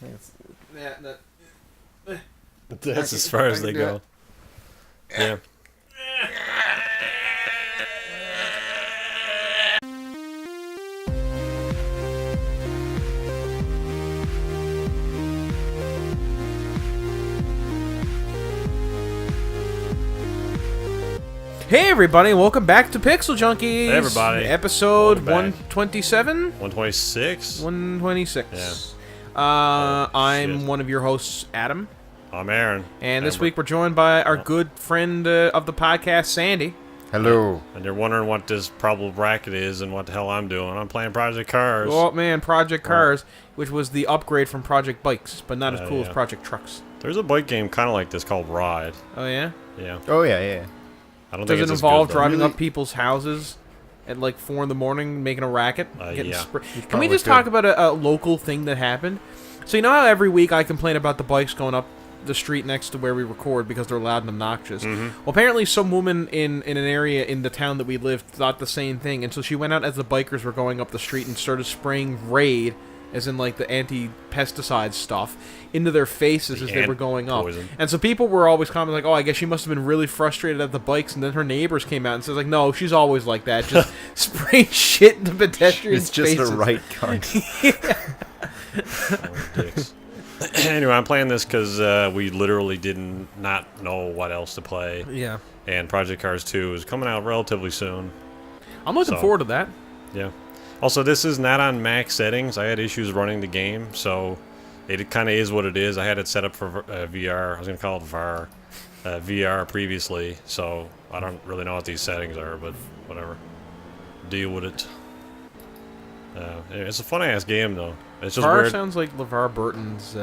That's as far as they go. Yeah. Hey everybody, welcome back to Pixel Junkies. Hey everybody. Episode 127? 126? 126. Yeah. I'm shit. one of your hosts, Adam. I'm Aaron. And this week we're joined by our good friend of the podcast, Sandy. Hello. And you're wondering what this probable bracket is and what the hell I'm doing. I'm playing Project Cars. Oh man, Project Cars, which was the upgrade from Project Bikes, but not as cool as Project Trucks. There's a bike game kind of like this called Ride. Oh yeah? Yeah. Oh yeah. I don't Does think it it's involve as good, driving Really? up people's houses at like 4 in the morning, making a racket? Yeah. Can we just talk about a local thing that happened? So you know how every week I complain about the bikes going up the street next to where we record because they're loud and obnoxious? Mm-hmm. Well, apparently some woman in an area in the town that we lived thought the same thing, and so she went out as the bikers were going up the street and started spraying Raid, as in like the anti-pesticide stuff, into their faces as they were going up. Poison. And so people were always commenting like, oh, I guess she must have been really frustrated at the bikes, and then her neighbors came out and says like, no, she's always like that, just spraying shit into pedestrians' It's just faces. the right kind. Dicks. Anyway, I'm playing this because we literally didn't not know what else to play. Yeah. And Project Cars 2 is coming out relatively soon. I'm looking forward to that. Yeah. Also, this is not on max settings. I had issues running the game, so it kind of is what it is. I had it set up for VR. I was going to call it VAR. VR previously, so I don't really know what these settings are, but whatever. Deal with it. It's a fun-ass game, though. It's just VAR weird. sounds like LeVar Burton's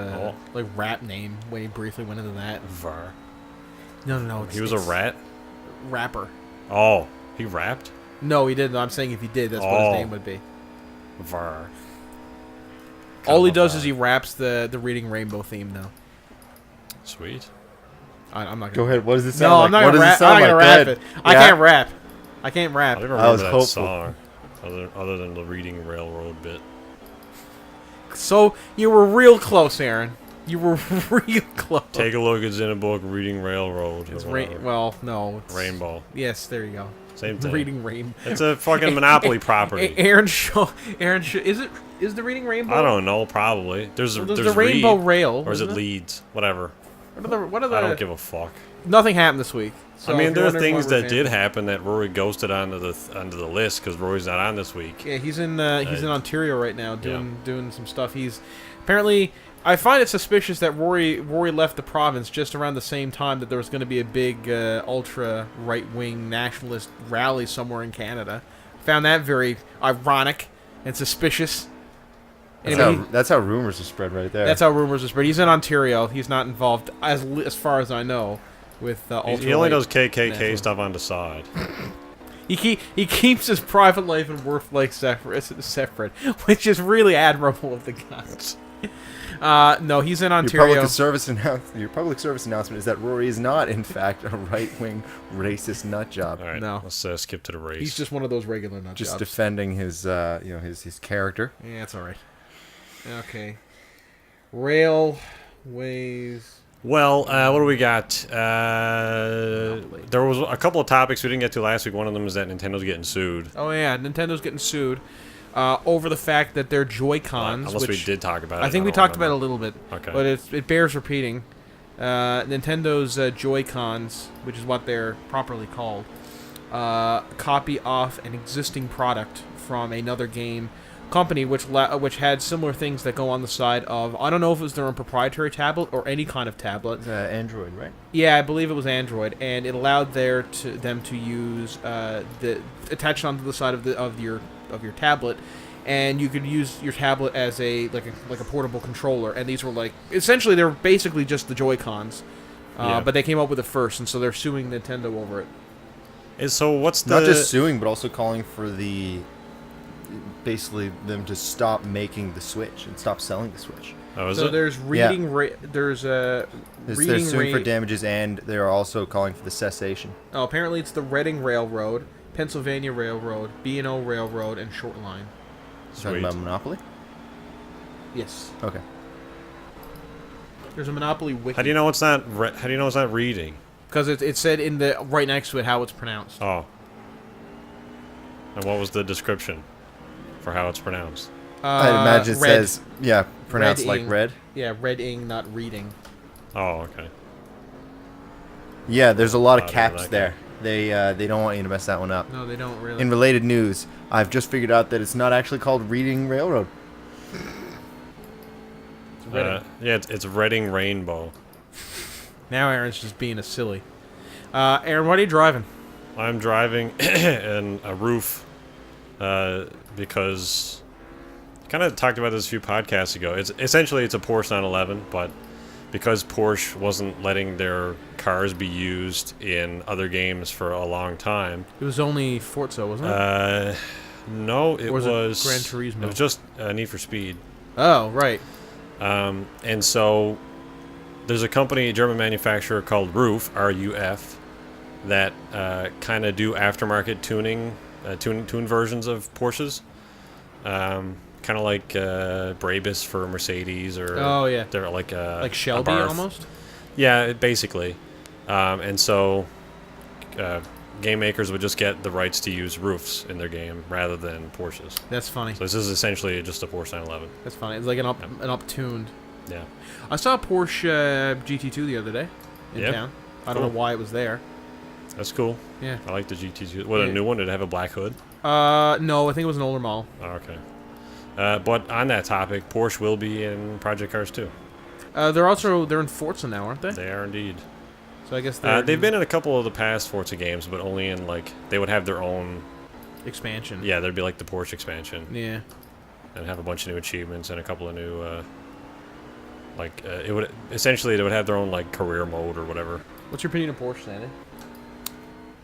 like rap name when he briefly went into that. VAR. No. He was a rat? Rapper. Oh, he rapped? No, he didn't. I'm saying if he did, that's what his name would be. VAR. All he does is he raps the Reading Rainbow theme now. Sweet. I'm not gonna. Go ahead. What does it sound No, like? I'm not What gonna does rap. it sound I'm not gonna like? rap Go it. ahead. I can't rap. I can't I rap. don't even I was remember that hopeful. song. Other than the Reading Railroad bit. So you were real close, Aaron. You were real close. Take a look. It's in a book. Reading Railroad. It's or whatever. well, no. It's, Rainbow. Yes, there you go. Same thing. Reading Rainbow. It's a fucking Monopoly property. Aaron, is the Reading Rainbow? I don't know. Probably. There's There's there's the Rainbow Reed, Rail. or is it isn't Leeds? Whatever. What are the? I don't give a fuck. Nothing happened this week. So I mean, if there you're are wondering things why we're that did vamping- happen that Rory ghosted onto the list because Rory's not on this week. Yeah, he's in Ontario right now doing some stuff. He's apparently. I find it suspicious that Rory left the province just around the same time that there was going to be a big ultra right wing nationalist rally somewhere in Canada. Found that very ironic and suspicious. Anyway, That's how rumors are spread right there. that's how rumors are spread. He's in Ontario. He's not involved, as far as I know, with ultra. He only does KKK stuff on the side. He keeps his private life and work life separate, which is really admirable of the guy. No, he's in Ontario. Your public service announcement is that Rory is not, in fact, a right-wing racist nutjob. All right, No. let's skip to the race. He's just one of those regular nut Just jobs. defending his character. Yeah, that's all right. Okay. Railways. Well, what do we got? There was a couple of topics we didn't get to last week. One of them is that Nintendo's getting sued. Oh yeah, Nintendo's getting sued over the fact that their Joy-Cons. Unless we which did talk about it. I think we talked about it a little bit. Okay. But it bears repeating. Nintendo's Joy-Cons, which is what they're properly called, copy off an existing product from another game company which had similar things that go on the side of, I don't know if it was their own proprietary tablet or any kind of tablet. Android, right? Yeah, I believe it was Android, and it allowed them to use the attached onto the side of your tablet, and you could use your tablet as a portable controller. And these were essentially they're basically just the Joy-Cons, but they came up with it first, and so they're suing Nintendo over it. So what's Not just suing, but also calling for basically them to stop making the Switch and stop selling the Switch. Oh, is so it? there's reading. There's They're suing for damages, and they are also calling for the cessation. Oh, apparently it's the Reading Railroad, Pennsylvania Railroad, B&O Railroad, and Short Line. Talking about Monopoly? Yes. Okay. There's a Monopoly wiki. How do you know it's not? How do you know it's not reading? Because it said in the right next to it how it's pronounced. Oh. And what was the description for how it's pronounced? I'd imagine it red. says, yeah, pronounced like Red-ing. red. Yeah, red-ing, not reading. Oh, okay. Yeah, there's a lot of Oh, caps that there. They don't want you to mess that one up. No, they don't really. In related news, I've just figured out that it's not actually called Reading Railroad. It's Reading. Yeah, it's Reading Rainbow. Now Aaron's just being a silly. Aaron, what are you driving? I'm driving in a roof because kind of talked about this a few podcasts ago. It's essentially it's a Porsche 911, but because Porsche wasn't letting their cars be used in other games for a long time. It was only Forza, wasn't it? No, it Or was was it Gran Turismo? It was just Need for Speed. Oh, right. And so there's a company, a German manufacturer called RUF, R-U-F, that kind of do aftermarket tuning, tune versions of Porsches. Kind of like Brabus for Mercedes, or Oh, yeah. they're like Shelby Abarth. almost? Yeah, basically. And so game makers would just get the rights to use roofs in their game rather than Porsches. That's funny. So this is essentially just a Porsche 911. That's funny. It's like an up-tuned. Yeah. I saw a Porsche GT2 the other day in Yeah? town. I don't know why it was there. That's cool. Yeah. I like the GT2. What, a Yeah. new one? Did it have a black hood? No, I think it was an older model. Oh, okay. But on that topic, Porsche will be in Project Cars 2. They're in Forza now, aren't they? They are indeed. So I guess they're They've been in a couple of the past Forza games, but only in, like, they would have their own... expansion. Yeah, there'd be, like, the Porsche expansion. Yeah. And have a bunch of new achievements and a couple of new, it would... Essentially, they would have their own, like, career mode or whatever. What's your opinion of Porsche, Sandy?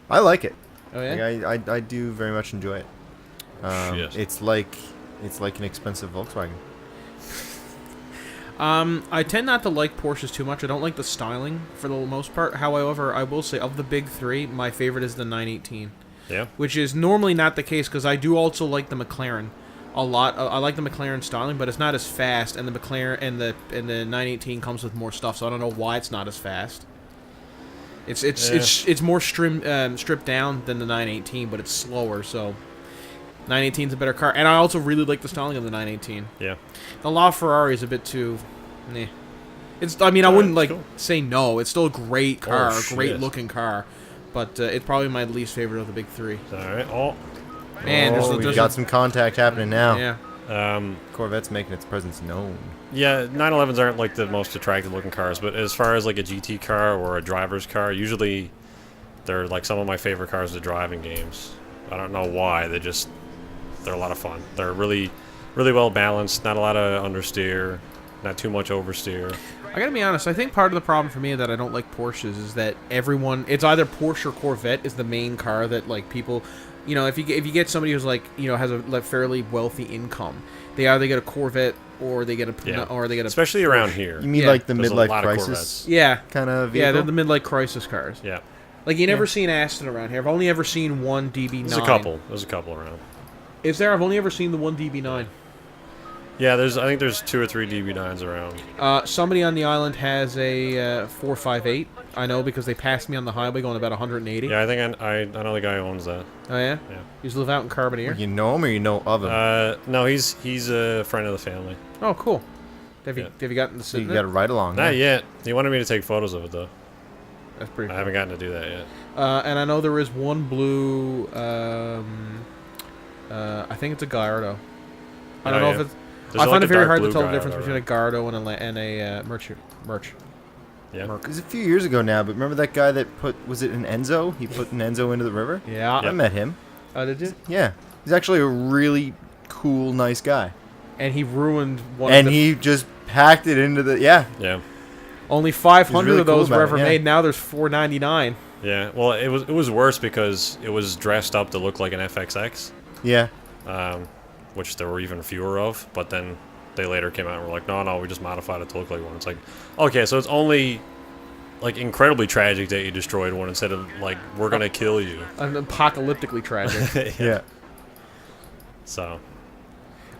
I like it. Oh, yeah? Like, I do very much enjoy it. Shit. It's like an expensive Volkswagen. I tend not to like Porsches too much. I don't like the styling for the most part. However, I will say, of the big three, my favorite is the 918. Yeah? Which is normally not the case, because I do also like the McLaren a lot. I like the McLaren styling, but it's not as fast, and the McLaren and the 918 comes with more stuff, so I don't know why it's not as fast. It's more stripped down than the 918, but it's slower, so 918 is a better car. And I also really like the styling of the 918. Yeah. The LaFerrari is a bit too... Meh. I wouldn't it's cool. say no. It's still a great car, Oh, a great shit. looking car. But it's probably my least favorite of the big three. Alright. Oh. Man, We've got some contact happening now. Yeah. Corvette's making its presence known. Yeah, 911s aren't like the most attractive looking cars, but as far as like a GT car or a driver's car, usually they're like some of my favorite cars to drive in games. I don't know why, they're a lot of fun. They're really, really well balanced, not a lot of understeer, not too much oversteer. I gotta be honest, I think part of the problem for me that I don't like Porsches is that it's either Porsche or Corvette is the main car that like people, if you get somebody who's like, has a like, fairly wealthy income, they either get a Corvette or they get a Especially around here. You mean Yeah. like the There's a midlife lot of crisis Yeah. kind of vehicle? Yeah, they're the midlife crisis cars. Yeah. Like, you never see an Aston around here. I've only ever seen one DB9. There's a couple around. Is there? I've only ever seen the one DB9. Yeah, I think there's 2 or 3 DB9s around. Somebody on the island has a 458. I know because they passed me on the highway going about 180. Yeah, I think I know the guy who owns that. Oh, yeah? Yeah. You just live out in Carbonear? You know him or you know of him? No, he's a friend of the family. Oh, cool. Have Yeah. you gotten to So sit you in got it? to ride along. Not yeah? yet. He wanted me to take photos of it though. That's pretty I cool. haven't gotten to do that yet. And I know there is one blue, I think it's a Gallardo. I don't know if it's... I find it very hard to tell the difference between a Gallardo and a Merch. Yeah. It was a few years ago now, but remember that guy that was it an Enzo? He put an Enzo into the river? Yeah. I met him. Oh, did you? Yeah. He's actually a really cool, nice guy. And he ruined one And of the... he just packed it into the... Yeah. Yeah. Only 500 really of those cool were about ever it, yeah. made. Now there's 499. Yeah. Well, it was worse because it was dressed up to look like an FXX, Yeah. which there were even fewer of. But then they later came out and were like, no, we just modified it to look like one. It's like, okay, so it's only like incredibly tragic that you destroyed one instead of like we're gonna kill you. Apocalyptically tragic. Yeah. So.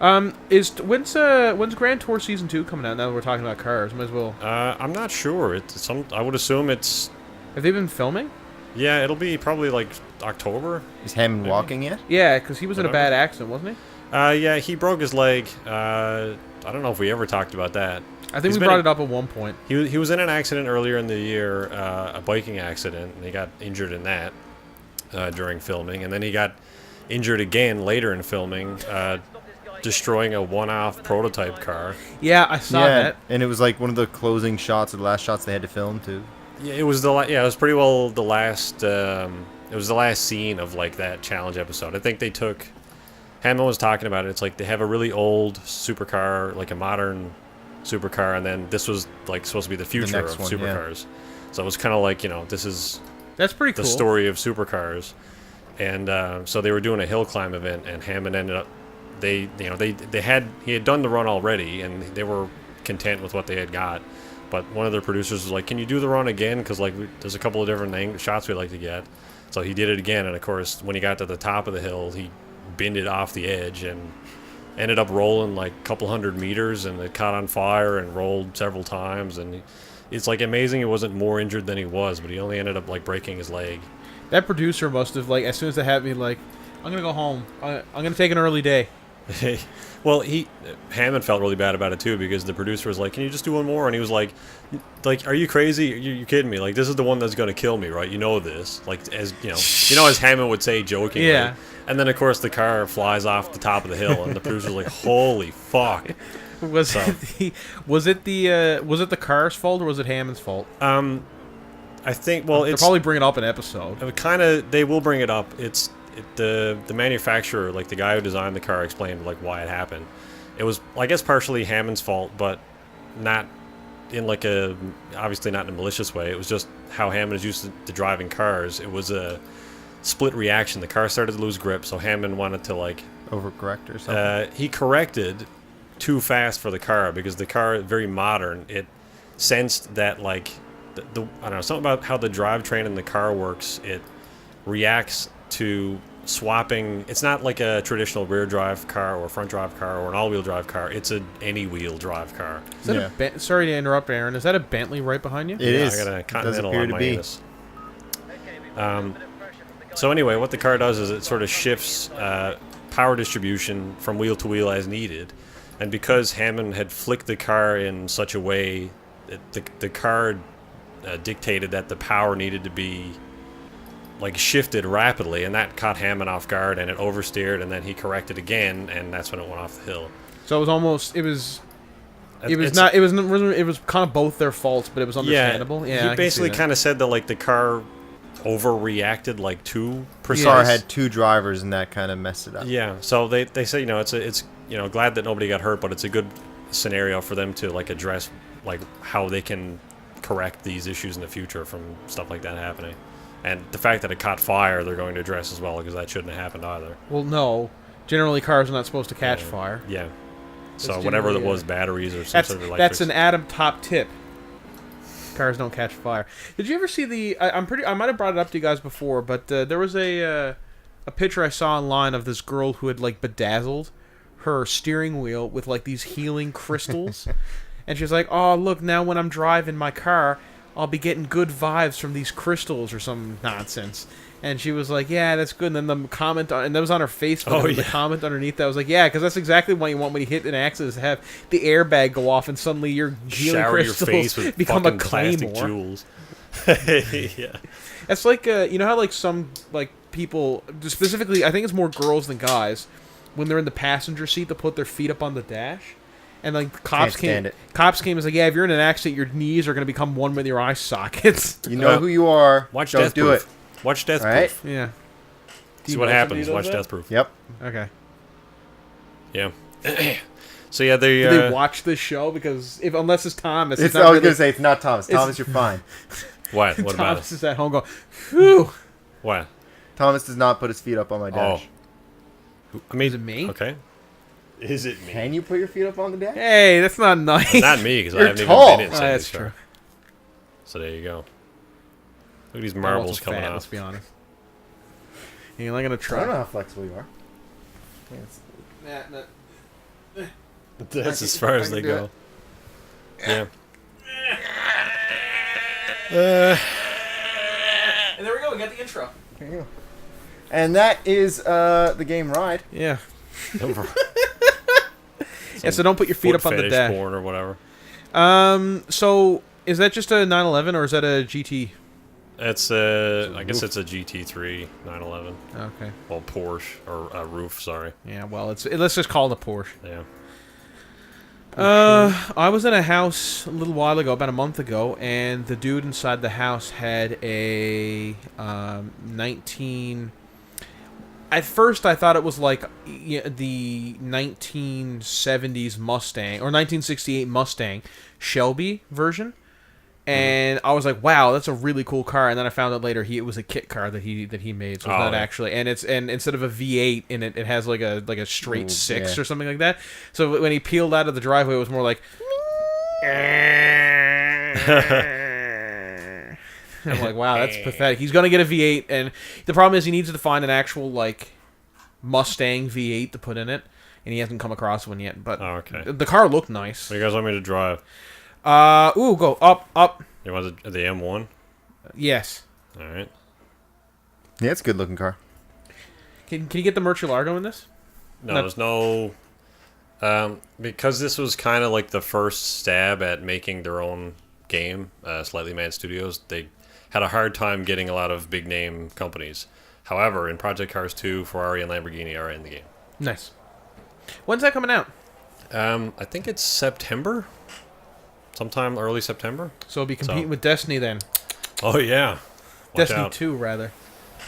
When's Grand Tour Season 2 coming out? Now that we're talking about cars, might as well. I'm not sure. I would assume it's. Have they been filming? Yeah, it'll be probably like October. Is Hammond walking yet? Yeah, because he was in a Whatever. bad accident, wasn't he? Yeah, he broke his leg. I don't know if we ever talked about that. I think we brought it up at one point. He was in an accident earlier in the year, a biking accident, and he got injured in that during filming, and then he got injured again later in filming, destroying a one-off prototype car. Yeah, I saw that. And it was like one of the closing shots or the last shots they had to film too. Yeah, it was it was pretty well the last. It was the last scene of like that challenge episode. I think they took. Hammond was talking about it. It's like they have a really old supercar, like a modern supercar, and then this was like supposed to be the future of supercars. So it was kind of like, this is That's pretty cool. the story of supercars, and so they were doing a hill climb event, and Hammond ended up. He had done the run already, and they were content with what they had got. But one of their producers was like, "Can you do the run again? Because like there's a couple of different shots we'd like to get." So he did it again, and of course, when he got to the top of the hill, he bended off the edge and ended up rolling like a couple hundred meters, and it caught on fire and rolled several times. And it's like amazing he wasn't more injured than he was, but he only ended up like breaking his leg. That producer must have, like, as soon as they had me, like, I'm gonna go home. I'm gonna take an early day. Well, Hammond felt really bad about it too, because the producer was like, "Can you just do one more?" And he was like, "Are you crazy? You kidding me? Like, this is the one that's gonna kill me, right? You know this." Like, as as Hammond would say jokingly. Yeah. And then of course the car flies off the top of the hill, and the producer's like, "Holy fuck!" Was it the car's fault, or was it Hammond's fault? I think. Well, they'll probably bring it up in episode. They will bring it up. The manufacturer, like the guy who designed the car, explained like why it happened. It was, I guess, partially Hammond's fault, but not in like obviously not in a malicious way. It was just how Hammond is used to driving cars. It was a split reaction. The car started to lose grip, so Hammond wanted to like overcorrect or something. He corrected too fast for the car, because the car, very modern, it sensed that like I don't know, something about how the drivetrain in the car works. It reacts to swapping. It's not like a traditional rear drive car or front drive car or an all-wheel drive car. It's an any-wheel drive car. Is that sorry to interrupt, Aaron. Is that a Bentley right behind you? It is. I got a Continental on my anus. So anyway, what the car does is it sort of shifts power distribution from wheel to wheel as needed. And because Hammond had flicked the car in such a way that the car dictated that the power needed to be like shifted rapidly, and that caught Hammond off guard, and it oversteered, and then he corrected again, and that's when it went off the hill. So it was kind of both their faults, but it was understandable. Yeah, he basically kind of said that like the car overreacted like too precise. The car had two drivers, and that kind of messed it up. Yeah, so they say it's glad that nobody got hurt, but it's a good scenario for them to like address like how they can correct these issues in the future from stuff like that happening. And the fact that it caught fire, they're going to address as well, because that shouldn't have happened either. Well, no. Generally, cars are not supposed to catch fire. Yeah. So whatever that was, batteries or some sort of electric. That's an Adam top tip. Cars don't catch fire. Did you ever see I might have brought it up to you guys before, but there was a picture I saw online of this girl who had like bedazzled her steering wheel with like these healing crystals. And she's like, "Oh, look, now when I'm driving my car, I'll be getting good vibes from these crystals," or some nonsense. And she was like, "Yeah, that's good." And then the comment, and that was on her Facebook, the comment underneath that was like, "Yeah, because that's exactly what you want when you hit an accident, is to have the airbag go off, and suddenly your healing crystals your face with become a plastic claymore." jewels. Yeah. It's like, you know how like some like people, specifically, I think it's more girls than guys, when they're in the passenger seat, they'll put their feet up on the dash. And like cops came and was like, "Yeah, if you're in an accident, your knees are going to become one with your eye sockets." You know who you are. Watch Don't Death do Proof. it. Watch Death Right? Proof. Yeah. See what happens. Watch Death Proof. Yep. Okay. Yeah. So yeah, Did they watch this show? Because unless it's Thomas, I was going to say it's not Thomas. Thomas, you're fine. What? What about Thomas it? is at home going, "Whew." What? Thomas does not put his feet up on my dash. I mean, Is it me? Okay. Is it me? Can you put your feet up on the dash? Hey, that's not nice. It's not me, because I You're haven't tall. even been inside That's this car. true. So there you go. Look at these I'm marbles also coming fat, off. let's be honest. You're not gonna I don't know try. how flexible you are. Nah. That's as far as they go. Yeah. And there we go. We got the intro. There you go. And that is the game Ride. Yeah. Yeah. So don't put your feet up on the dash. Porn or whatever. So is that just a 911 or is that a GT? It's I guess it's a GT3 911. Okay. Well, Porsche or roof. Sorry. Yeah. Well, let's just call it a Porsche. Yeah. I was in a house a little while ago, about a month ago, and the dude inside the house had a 19. At first, I thought it was like the 1970s Mustang or 1968 Mustang Shelby version, and I was like, "Wow, that's a really cool car." And then I found out later it was a kit car that he made, so it's not actually. And instead of a V8 in it, it has like a straight 6 or something like that. So when he peeled out of the driveway, it was more like. I'm like, wow, that's pathetic. He's gonna get a V8, and the problem is he needs to find an actual like Mustang V8 to put in it, and he hasn't come across one yet. But the car looked nice. What do you guys want me to drive? Go up. You want the M1? Yes. All right. Yeah, it's a good looking car. Can you get the Murcielago in this? No, there's no. Because this was kind of like the first stab at making their own game, Slightly Mad Studios, they had a hard time getting a lot of big name companies. However, in Project Cars 2, Ferrari and Lamborghini are in the game. Nice. When's that coming out? I think it's September. Sometime early September. So it'll be competing with Destiny then. Oh, yeah. Watch Destiny out. 2, rather.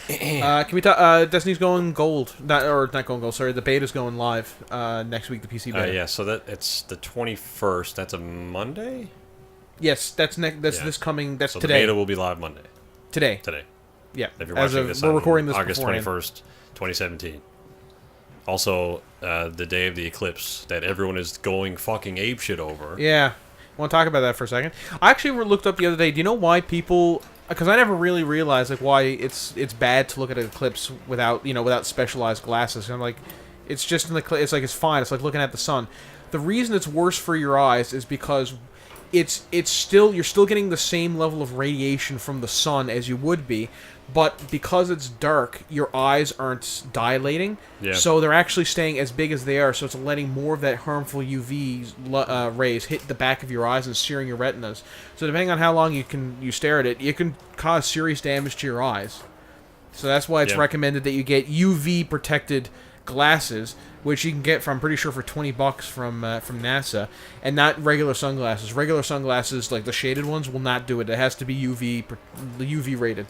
Can we talk? Destiny's going gold. Not going gold, sorry. The beta's going live next week, the PC beta. Yeah, so it's the 21st. That's a Monday? Yes, that's this coming. That's so today. The beta will be live Monday. Today. Yeah. If you're watching this, we're recording this August beforehand. 21st, 2017. Also, the day of the eclipse that everyone is going fucking apeshit over. Yeah. Want to talk about that for a second? I actually looked up the other day. Do you know why people? Because I never really realized like why it's bad to look at an eclipse without specialized glasses. And I'm like, it's just it's like it's fine. It's like looking at the sun. The reason it's worse for your eyes is because you're still getting the same level of radiation from the sun as you would be, but because it's dark, your eyes aren't dilating. Yeah. So they're actually staying as big as they are. So it's letting more of that harmful UV rays hit the back of your eyes and searing your retinas. So depending on how long you stare at it, it can cause serious damage to your eyes. So that's why it's recommended that you get UV protected glasses, which you can get from, I'm pretty sure, for $20 from NASA, and not regular sunglasses. Regular sunglasses, like the shaded ones, will not do it. It has to be UV rated.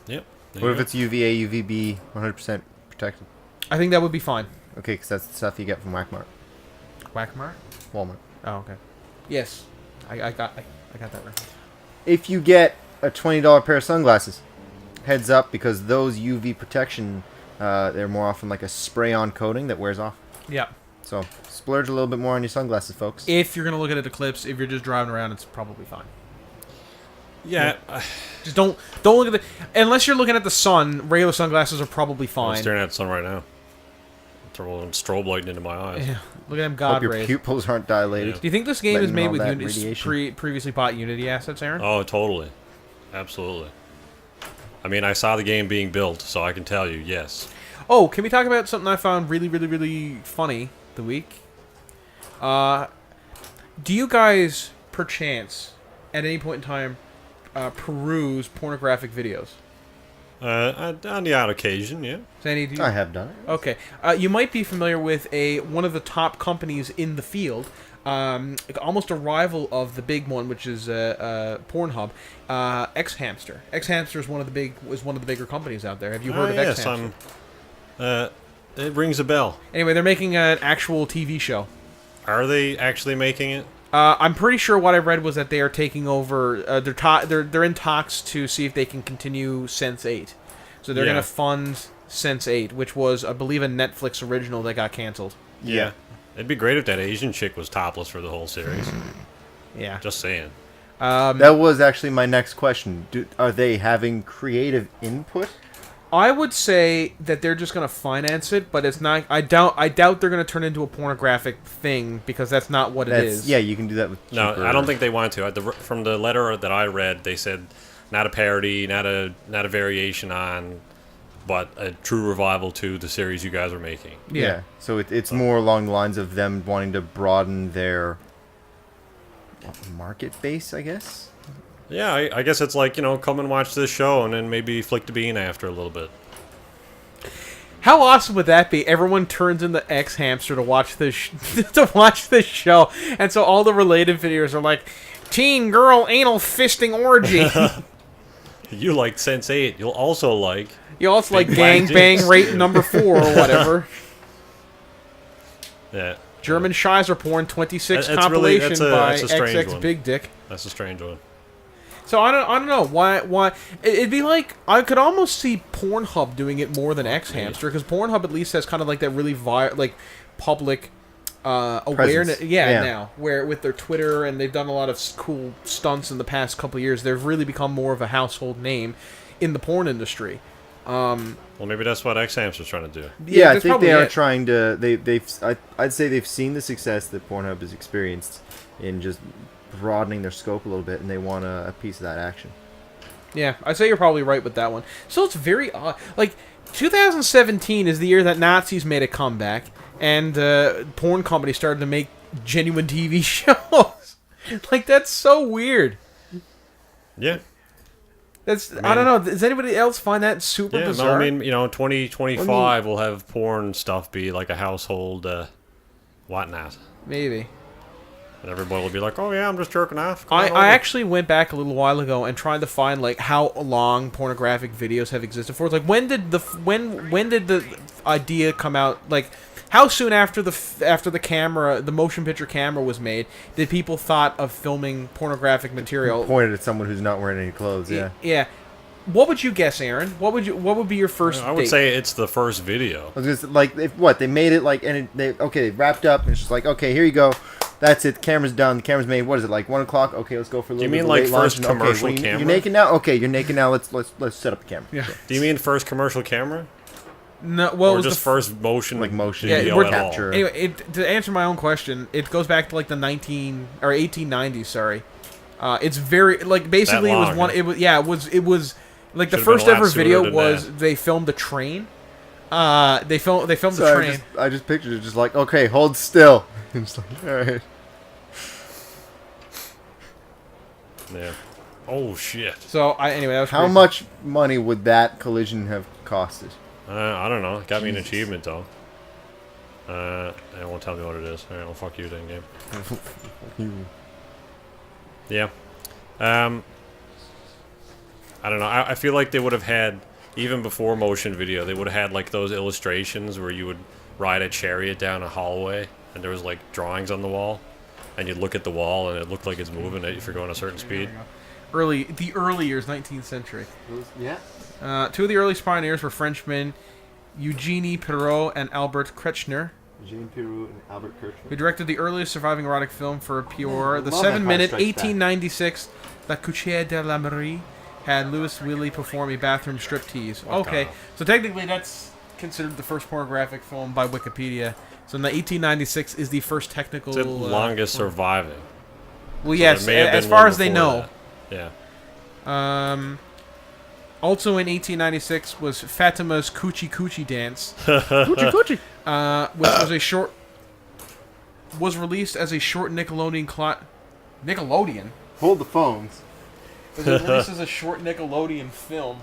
Yep. What if it's UVA, UVB, 100% protected? I think that would be fine. Okay, because that's the stuff you get from Walmart. Walmart. Oh, okay. Yes, I got that right. If you get a $20 pair of sunglasses, heads up, because those UV protection, they're more often like a spray-on coating that wears off. Yeah. So splurge a little bit more on your sunglasses, folks. If you're gonna look at an eclipse, if you're just driving around, it's probably fine. Yeah. Just don't look at unless you're looking at the sun. Regular sunglasses are probably fine. I'm staring at the sun right now. Throwing strobe lighting into my eyes. Yeah. Look at them God Hope your rays. pupils aren't dilated. Do you think this game is Letting made all with that radiation. previously bought Unity assets, Aaron? Oh, totally. Absolutely. I mean, I saw the game being built, so I can tell you, yes. Oh, can we talk about something I found really, really, really funny the week? Do you guys, perchance, at any point in time, peruse pornographic videos? On the odd occasion, yeah. Sandy, do you? I have done it. Okay. You might be familiar with one of the top companies in the field, almost a rival of the big one, which is Pornhub, X-Hamster. X-Hamster is one of the bigger companies out there. Have you heard of X-Hamster? It rings a bell. Anyway, they're making an actual TV show. Are they actually making it? I'm pretty sure what I read was that they are taking over. They're in talks to see if they can continue Sense8. So they're going to fund Sense8, which was, I believe, a Netflix original that got canceled. Yeah. It'd be great if that Asian chick was topless for the whole series. Yeah. Just saying. That was actually my next question. Are they having creative input I would say that they're just going to finance it, but it's not. I doubt they're going to turn it into a pornographic thing because that's not what it is. Yeah, you can do that with. No, cheaper- I don't think they want to. From the letter that I read, they said not a parody, not a variation on, but a true revival to the series you guys are making. Yeah. So it's more along the lines of them wanting to broaden their market base, I guess. Yeah, I guess it's like, come and watch this show and then maybe flick the bean after a little bit. How awesome would that be? Everyone turns into X Hamster to watch this to watch this show, and so all the related videos are like, "Teen girl anal fisting orgy." You like Sense8. You'll also like. You also like Big Black gangbang Dicks. rate number 4 or whatever. Yeah. German Shizer porn 26 That's compilation that's by a strange XX one. Big Dick. That's a strange one. So I don't know why it'd be like I could almost see Pornhub doing it more than X Hamster because Pornhub at least has kind of like that really public awareness. Yeah. Now where with their Twitter and they've done a lot of cool stunts in the past couple of years, they've really become more of a household name in the porn industry. Well, maybe that's what X Hamster's trying to do. Yeah, I that's think probably they are it. trying to. I'd say they've seen the success that Pornhub has experienced in just broadening their scope a little bit, and they want a piece of that action. Yeah, I'd say you're probably right with that one. So it's very odd. Like, 2017 is the year that Nazis made a comeback, and porn companies started to make genuine TV shows. Like, that's so weird. Yeah. I don't know. Does anybody else find that super Yeah, bizarre? no, I mean, 2025 will have porn stuff be like a household whatnot. Maybe. And everybody will be like, oh yeah, I'm just jerking off. Come I on over." actually went back a little while ago and tried to find like how long pornographic videos have existed for. Like when did the idea come out? Like how soon after the motion picture camera was made did people thought of filming pornographic material? Pointed at someone who's not wearing any clothes. Yeah. Yeah. What would you guess, Aaron? What would be your first? I would date? say it's the first video. I was just like, they made it like, and they wrapped up, and it's just like, okay, here you go. That's it. The camera's done. The camera's made. What is it, like 1 o'clock? Okay, let's go for a little. Do you bit mean of like late lunch, first and, okay, commercial well, camera? You're naked now. Okay, you're naked now. Let's set up the camera. Yeah. Do you mean first commercial camera? No. Well, it Or was just first motion video we're- capture. Anyway, to answer my own question, it goes back to like the 1890s. Sorry, it's very like basically That it was long, one. huh? It was like the Should've been first a lot ever sooner video than was that. they filmed the train. They filmed the So train. I just pictured it just like, okay, hold still. It's like, all right. Yeah. Oh shit. So anyway, that was How crazy. much money would that collision have costed? I don't know. It got me an Jesus. achievement though. It won't tell me what it is. Alright, well fuck you then, game. Yeah. I don't know. I feel like they would have had, even before motion video, they would have had like those illustrations where you would ride a chariot down a hallway and there was like drawings on the wall and you'd look at the wall and it looked like it's moving if you're going a certain speed. The early years, 19th century. Yeah. Two of the earliest pioneers were Frenchmen Eugenie Perrault and Albert Kretschner, Jean Pirou and Albert Kirchner. who directed the earliest surviving erotic film for Pure. The love that 7-minute, Empire Strikes Back. 1896 La Couchée de la Marie had Louis Willy perform a bathroom striptease. Okay, off. so technically that's considered the first pornographic film by Wikipedia. So in the 1896 is the first technical... It's the longest surviving. Well, So yes, there may have as been far one as they before know. that. Yeah. Also in 1896 was Fatima's Coochie Coochie Dance, Coochie coochie. which was released as a short Nickelodeon Nickelodeon? Hold the phones. It was released as a short Nickelodeon film,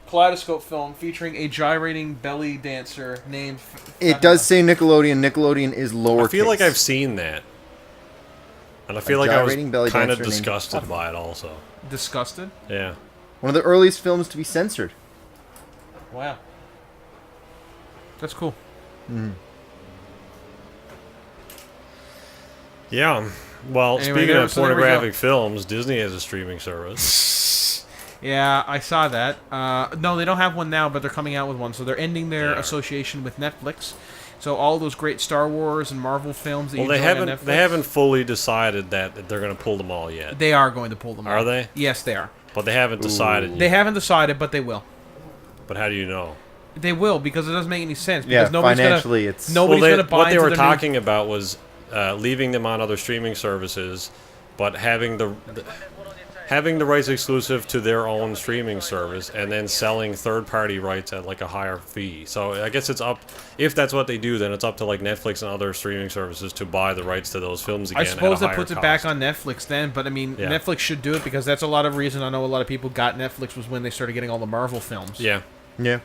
kaleidoscope film featuring a gyrating belly dancer named It does say Nickelodeon. Nickelodeon is lowercase. I feel like I've seen that. And I feel A like I was gyrating belly kind of dancer named- disgusted by it also. Disgusted? Yeah. one of the earliest films to be censored. Wow. That's cool. Yeah. Well, Anyway, speaking there- of so there we go. pornographic films, Disney has a streaming service. Yeah, I saw that. No, they don't have one now, but they're coming out with one. So they're ending their Yeah. association with Netflix. So all those great Star Wars and Marvel films that Well, you they enjoy on haven't Netflix, they haven't fully decided that they're going to pull them all yet. They are going to pull them Are out. they? Yes, they are. But they haven't decided They yet. haven't decided, but they will. But how do you know? They will, because it doesn't make any sense. Yeah, Because nobody's financially, gonna, it's... nobody's Well, going to buy what they into were their talking about was leaving them on other streaming services, but having the rights exclusive to their own streaming service, and then selling third-party rights at like a higher fee. So I guess it's up. If that's what they do, then it's up to like Netflix and other streaming services to buy the rights to those films again. I suppose at a that puts higher it back cost. on Netflix then, but I mean, Yeah. Netflix should do it because that's a lot of reason. I know a lot of people got Netflix was when they started getting all the Marvel films. Yeah. Yeah.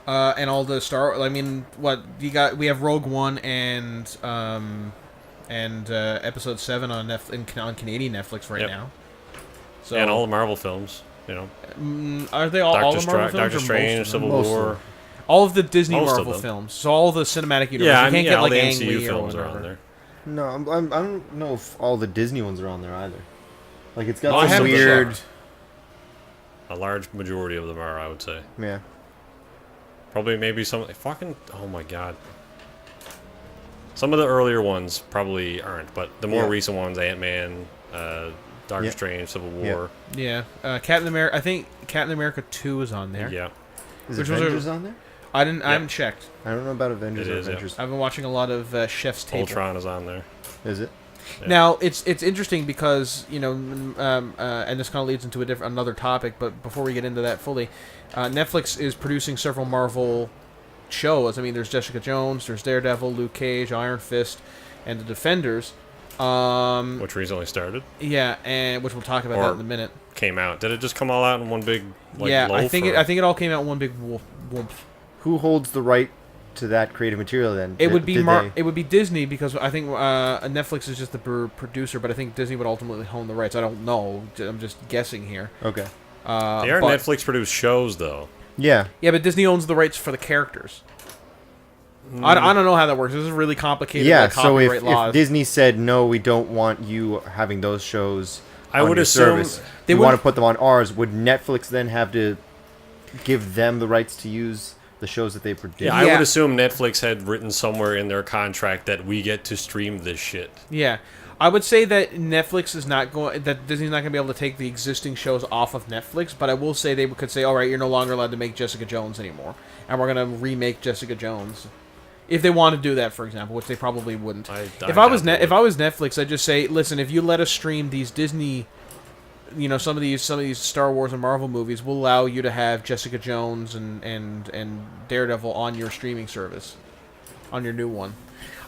And all the Star. I mean, what you got? We have Rogue One and Episode 7 on on Canadian Netflix right Yep. now. So And all the Marvel films, you know. are they all the Marvel films? Doctor or most of Strange, them? Civil Most of War. them. All of the Disney Most of Marvel them. films. So all the cinematic universe. Yeah, you I can't mean, get all like the Ang MCU Lee or films are whatever. on there. No, I don't know if all the Disney ones are on there either. Like, it's got Well, I some haven't weird... checked. A large majority of them are, I would say. Yeah. Probably maybe some fucking. Oh my god. Some of the earlier ones probably aren't, but the more Yeah. recent ones, Ant-Man, Doctor Yeah. Strange, Civil Yeah. War. Yeah, Captain America. I think Captain America 2 is on there. Yeah. Is Which was Avengers on there? I haven't checked. I don't know about Avengers It or is, yeah. Avengers. I've been watching a lot of Chef's Table. Ultron is on there. Is it? Yeah. Now it's interesting because and this kind of leads into another topic. But before we get into that fully, Netflix is producing several Marvel shows. I mean, there's Jessica Jones, there's Daredevil, Luke Cage, Iron Fist, and the Defenders. Which recently started. Yeah, and which we'll talk about that in a minute. Came out. Did it just come all out in one big like Yeah, loaf, I think or- I think it all came out in one big whoomp. Who holds the right to that creative material then? It would be Did they- it would be Disney because I think Netflix is just the producer, but I think Disney would ultimately own the rights. I don't know. I'm just guessing here. Okay. They are but- Netflix produced shows though. Yeah. Yeah, but Disney owns the rights for the characters. I don't know how that works. This is really complicated. Yeah, like so copyright if laws. Disney said, no, we don't want you having those shows I on would your assume service, they we want would- to put them on ours, would Netflix then have to give them the rights to use the shows that they produce? Yeah, I Yeah. would assume Netflix had written somewhere in their contract that we get to stream this shit. Yeah, I would say that Netflix is not going. That Disney's not going to be able to take the existing shows off of Netflix. But I will say they could say, all right, you're no longer allowed to make Jessica Jones anymore, and we're going to remake Jessica Jones. If they want to do that, for example, which they probably wouldn't. If I was Netflix, I'd just say, listen, if you let us stream these Disney, some of these Star Wars and Marvel movies, we'll allow you to have Jessica Jones and Daredevil on your streaming service, on your new one.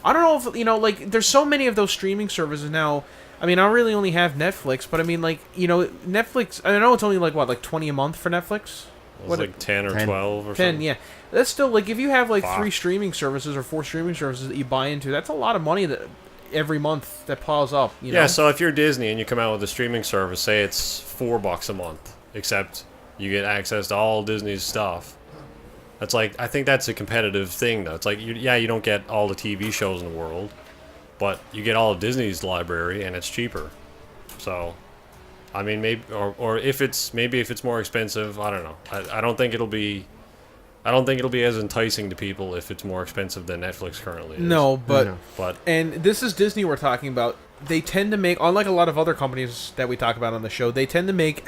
I don't know if there's so many of those streaming services now. I mean, I really only have Netflix, but I mean, Netflix. I know it's only like $20 a month for Netflix. It was like 10 or 10. 12 or 10, something. yeah. That's still, if you have, Fuck. 3 streaming services or 4 streaming services that you buy into, that's a lot of money that every month that piles up, you know? Yeah, so if you're Disney and you come out with a streaming service, say it's $4 a month, except you get access to all Disney's stuff. That's I think that's a competitive thing, though. It's you don't get all the TV shows in the world, but you get all of Disney's library, and it's cheaper. So, I mean, maybe, or if it's more expensive, I don't know. I don't think it'll be as enticing to people if it's more expensive than Netflix currently is. No, but... No. But And this is Disney we're talking about. They tend to make, unlike a lot of other companies that we talk about on the show, they tend to make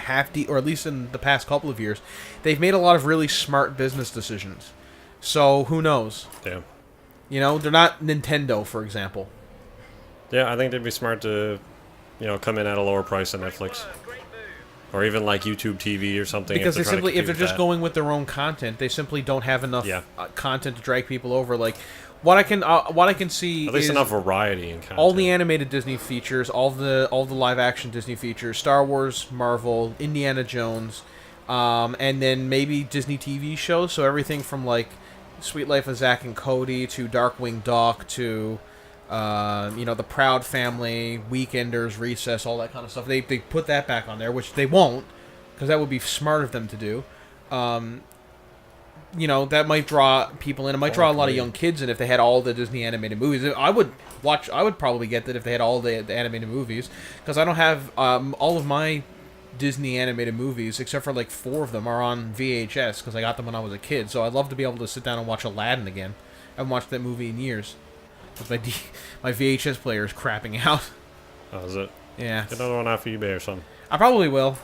or at least in the past couple of years, they've made a lot of really smart business decisions. So, who knows? yeah. They're not Nintendo, for example. Yeah, I think they'd be smart to, come in at a lower price than Netflix, or even like YouTube TV or something. Because if if they're just going with their own content, they simply don't have enough content to drag people over. Like, what I can see at least is enough variety in content. all the animated Disney features, all the live action Disney features, Star Wars, Marvel, Indiana Jones, and then maybe Disney TV shows. So everything from Sweet Life of Zack and Cody to Darkwing Duck to the Proud Family, Weekenders, Recess, all that kind of stuff. They put that back on there, which they won't, because that would be smart of them to do. That might draw people in. It might draw a lot of young kids in if they had all the Disney animated movies. I would probably get that if they had all the animated movies, because I don't have all of my Disney animated movies, except for 4 of them, are on VHS, because I got them when I was a kid. So I'd love to be able to sit down and watch Aladdin again. I haven't watched that movie in years. With my VHS player is crapping out. Oh, is it? Yeah. Get another one off eBay or something. I probably will.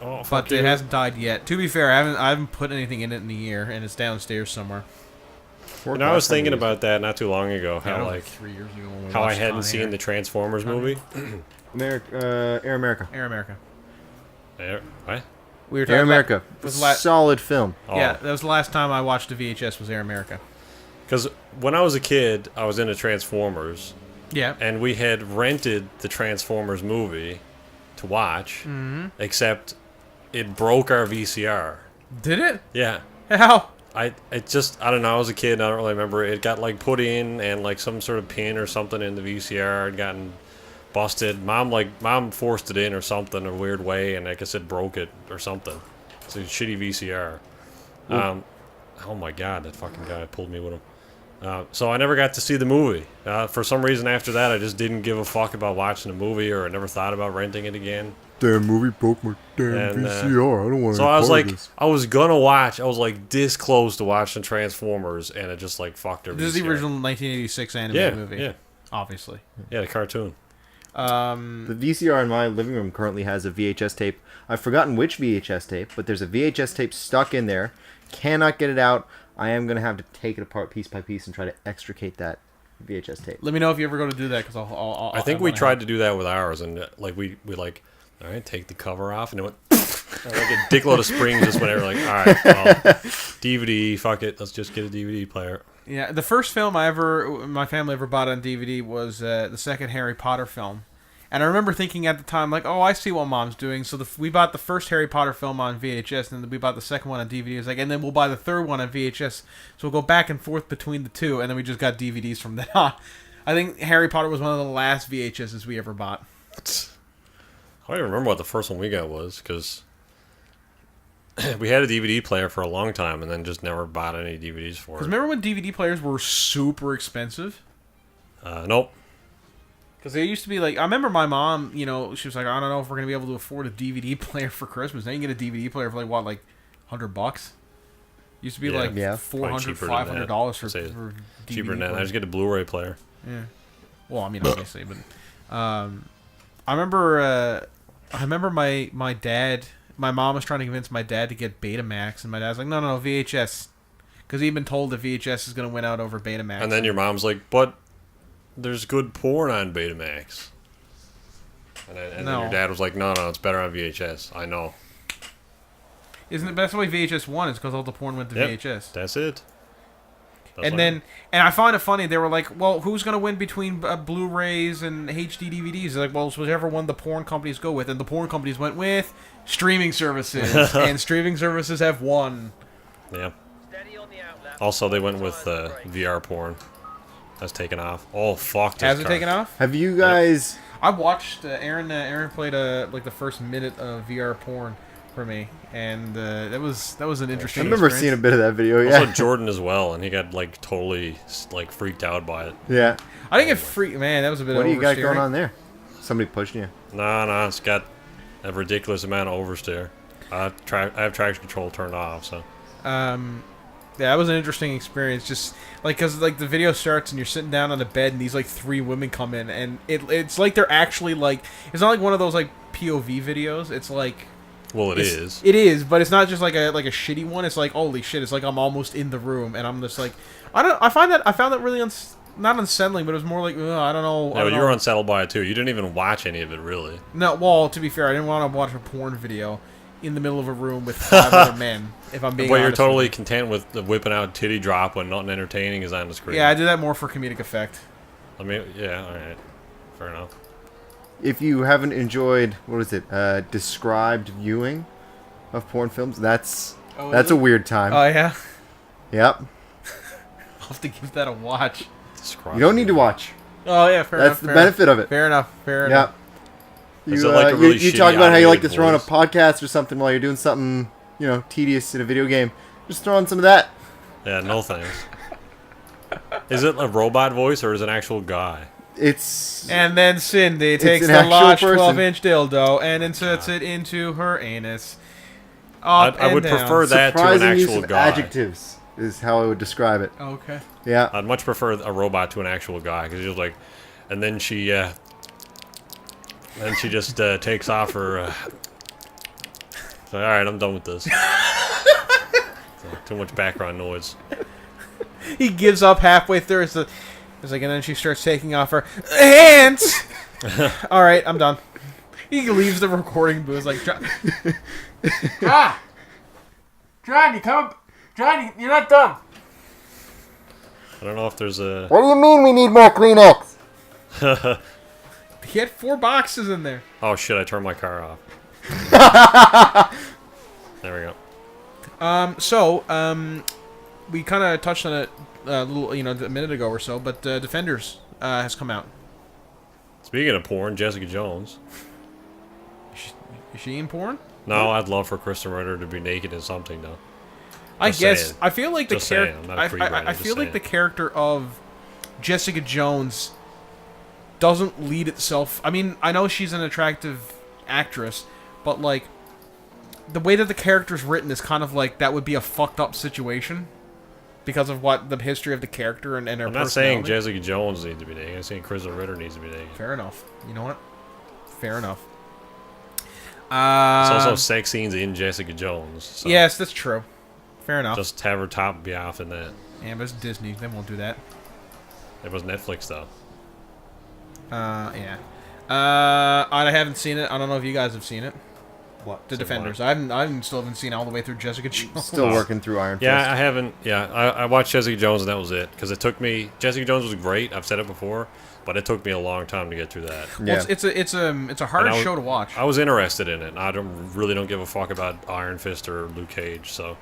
Oh, but it hasn't died yet. To be fair, I haven't put anything in it in a year, and it's downstairs somewhere. And I was thinking about that not too long ago. How Yeah, like 3 years ago when we how I watched hadn't Con seen Air. the Transformers movie. Air America. Air America. What? We were talking Air America. About, was la- Solid film. Oh. Yeah, that was the last time I watched a VHS. Was Air America. Because when I was a kid, I was into Transformers, Yeah. and we had rented the Transformers movie to watch, except it broke our VCR. Did it? Yeah. How? I don't know, I was a kid, I don't really remember. It got like put in and like some sort of pin or something in the VCR had gotten busted. Mom forced it in or something a weird way, and I guess it broke it or something. It's a shitty VCR. Oh my god, that fucking guy pulled me with him. So I never got to see the movie. For some reason after that, I just didn't give a fuck about watching the movie, or I never thought about renting it again. Damn movie broke my damn And, VCR. I don't want to. So I was like, I was gonna watch. I was like this close to watching Transformers, and it just like fucked her. This is the original 1986 anime movie. Yeah, Obviously. yeah, the cartoon. The VCR in my living room currently has a VHS tape. I've forgotten which VHS tape, but there's a VHS tape stuck in there. Cannot get it out. I am gonna have to take it apart piece by piece and try to extricate that VHS tape. Let me know if you ever go to do that, because I'll I think we tried to do that with ours, and like we like, all right, take the cover off, and it went like a dickload of springs just whenever. Like, all right, well, DVD, fuck it, let's just get a DVD player. Yeah, the first film my family ever bought on DVD was the second Harry Potter film. And I remember thinking at the time, like, oh, I see what Mom's doing. So we bought the first Harry Potter film on VHS, and then we bought the second one on DVD. It was like, and then we'll buy the third one on VHS. So we'll go back and forth between the two, and then we just got DVDs from then on. I think Harry Potter was one of the last VHSs we ever bought. I don't even remember what the first one we got was, because we had a DVD player for a long time, and then just never bought any DVDs for it. Because remember when DVD players were super expensive? Nope. Because they used to be like, I remember my mom, you know, she was like, I don't know if we're going to be able to afford a DVD player for Christmas. Now you can get a DVD player for like, what, like $100? Used to be like $400, $500 for DVD cheaper than that. player. I just get a Blu-ray player. Yeah. Well, I mean, obviously, but I remember my dad, my mom was trying to convince my dad to get Betamax, and my dad's like, no, VHS. Because he'd been told that VHS is going to win out over Betamax. And then your mom's like, but there's good porn on Betamax. And then your dad was like, no, it's better on VHS. I know. Isn't it? That's why VHS won. It's because all the porn went to VHS. That's it. And I find it funny. They were like, well, who's going to win between Blu-rays and HD DVDs? They're like, well, it's whichever one the porn companies go with. And the porn companies went with streaming services. And streaming services have won. Yeah. Also, they went with VR porn. That's taken off. Oh, fuck. Has it taken off? Have you guys... I watched Aaron played like the first minute of VR porn for me, and that was an interesting. I remember seeing a bit of that video. Yeah. Also Jordan as well, and he got like totally like freaked out by it. Yeah. I didn't get freaked. Man, that was a bit. What do you got oversteering. going on there? Somebody pushing you? No, it's got a ridiculous amount of oversteer. I have traction control turned off, so. Yeah, that was an interesting experience. Just like because like the video starts and you're sitting down on a bed and these like three women come in and it's like they're actually like it's not like one of those like POV videos. It's like Well, it is. It is, but it's not just like a shitty one. It's like holy shit. It's like I'm almost in the room and I'm just like I found that really not unsettling, but it was more like I don't know. No, you were unsettled by it too. You didn't even watch any of it really. No, well, to be fair, I didn't want to watch a porn video in the middle of a room with 5 other men. If I'm being But honest, you're totally content with the whipping out titty drop when nothing entertaining is on the screen. Yeah, I do that more for comedic effect. I mean, yeah, all right, fair enough. If you haven't enjoyed, what is it, described viewing of porn films, that's a weird time. Oh yeah. Yep. I'll have to give that a watch. You don't need to watch. Oh yeah, fair enough. That's the benefit of it. Fair enough. Fair enough. Yep. Is it like a really you shitty talk about how you like to automated throw on a voice? podcast or something while you're doing something, tedious in a video game. Just throw on some of that. Yeah, no thanks. Is it a robot voice or is it an actual guy? It's And then Cindy takes an the actual large person. 12-inch dildo and inserts it into her anus. I Up and would down. prefer that to an surprising use actual of guy. adjectives is how I would describe it. Okay. Yeah. I'd much prefer a robot to an actual guy because he's like, and then she just takes off her. So, all right, I'm done with this. Too much background noise. He gives up halfway through. It's like, and then she starts taking off her hands. All right, I'm done. He leaves the recording booth like, John, you come. John, you're not done. I don't know if there's a... What do you mean we need more Kleenex? He had 4 boxes in there. Oh, shit, I turned my car off. There we go. We kind of touched on it a little, a minute ago or so, but Defenders has come out. Speaking of porn, Jessica Jones. Is she in porn? No, I'd love for Kristen Ritter to be naked in something, though. I Just guess saying. I feel like the Just saying, character. I'm not a creep writer, I just feel like saying. the character of Jessica Jones doesn't lead itself. I mean, I know she's an attractive actress, but like the way that the character's written is kind of like that would be a fucked up situation because of what the history of the character and her. I'm not saying personality. Jessica Jones needs to be naked. I'm saying Kristen Ritter needs to be naked. Fair enough. You know what? Fair enough. It's also sex scenes in Jessica Jones. So Yes, that's true. Fair enough. just have her top be off in that. Yeah, but it's Disney. They won't do that. It was Netflix, though. Yeah. I haven't seen it. I don't know if you guys have seen it. What? The Defenders. I still haven't seen it all the way through Jessica Jones. Still working through Iron Fist. Yeah, I haven't. Yeah, I watched Jessica Jones and that was it. Because it took me. Jessica Jones was great. I've said it before, but it took me a long time to get through that. Well, it's a hard And show to watch. I was interested in it. I really don't give a fuck about Iron Fist or Luke Cage. So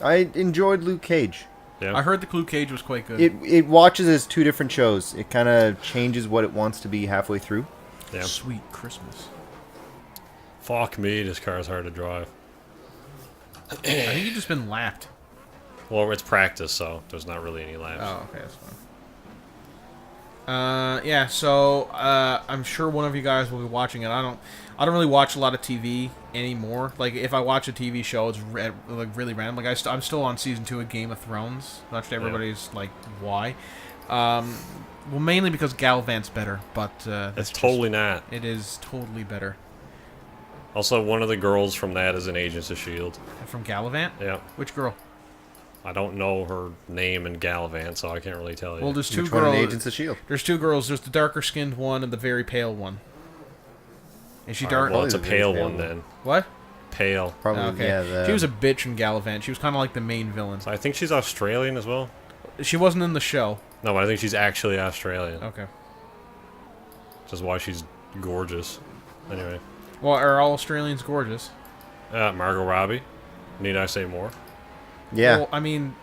I enjoyed Luke Cage. yeah, I heard the Luke Cage was quite good. It watches as 2 different shows. It kind of changes what it wants to be halfway through. yeah. Sweet Christmas. Fuck me, this car is hard to drive. I think you've just been lapped. Well, it's practice, so there's not really any laps. Oh, okay, that's fine. Yeah, so I'm sure one of you guys will be watching it. I don't really watch a lot of TV anymore. Like if I watch a TV show, it's like really random. Like I'm still on season 2 of Game of Thrones. Much to everybody's like, why? Well, mainly because Gallivant's better, but It's totally not. it is totally better. Also, one of the girls from that is in Agents of S.H.I.E.L.D. From Gallivant? Yeah. Which girl? I don't know her name in Gallivant, so I can't really tell you. Well, there's 2 Which one in girls. Agents of S.H.I.E.L.D.? There's 2 girls. There's the darker skinned one and the very pale one. Is she dark? Well, it's a Probably the pale very one pale then. What? Pale. Probably, Okay. yeah. She was a bitch in Gallivant. She was kind of like the main villain. So I think she's Australian as well. She wasn't in the show. No, but I think she's actually Australian. Okay. Which is why she's gorgeous. Anyway. Well, are all Australians gorgeous? Margot Robbie. Need I say more? Yeah. Well, I mean...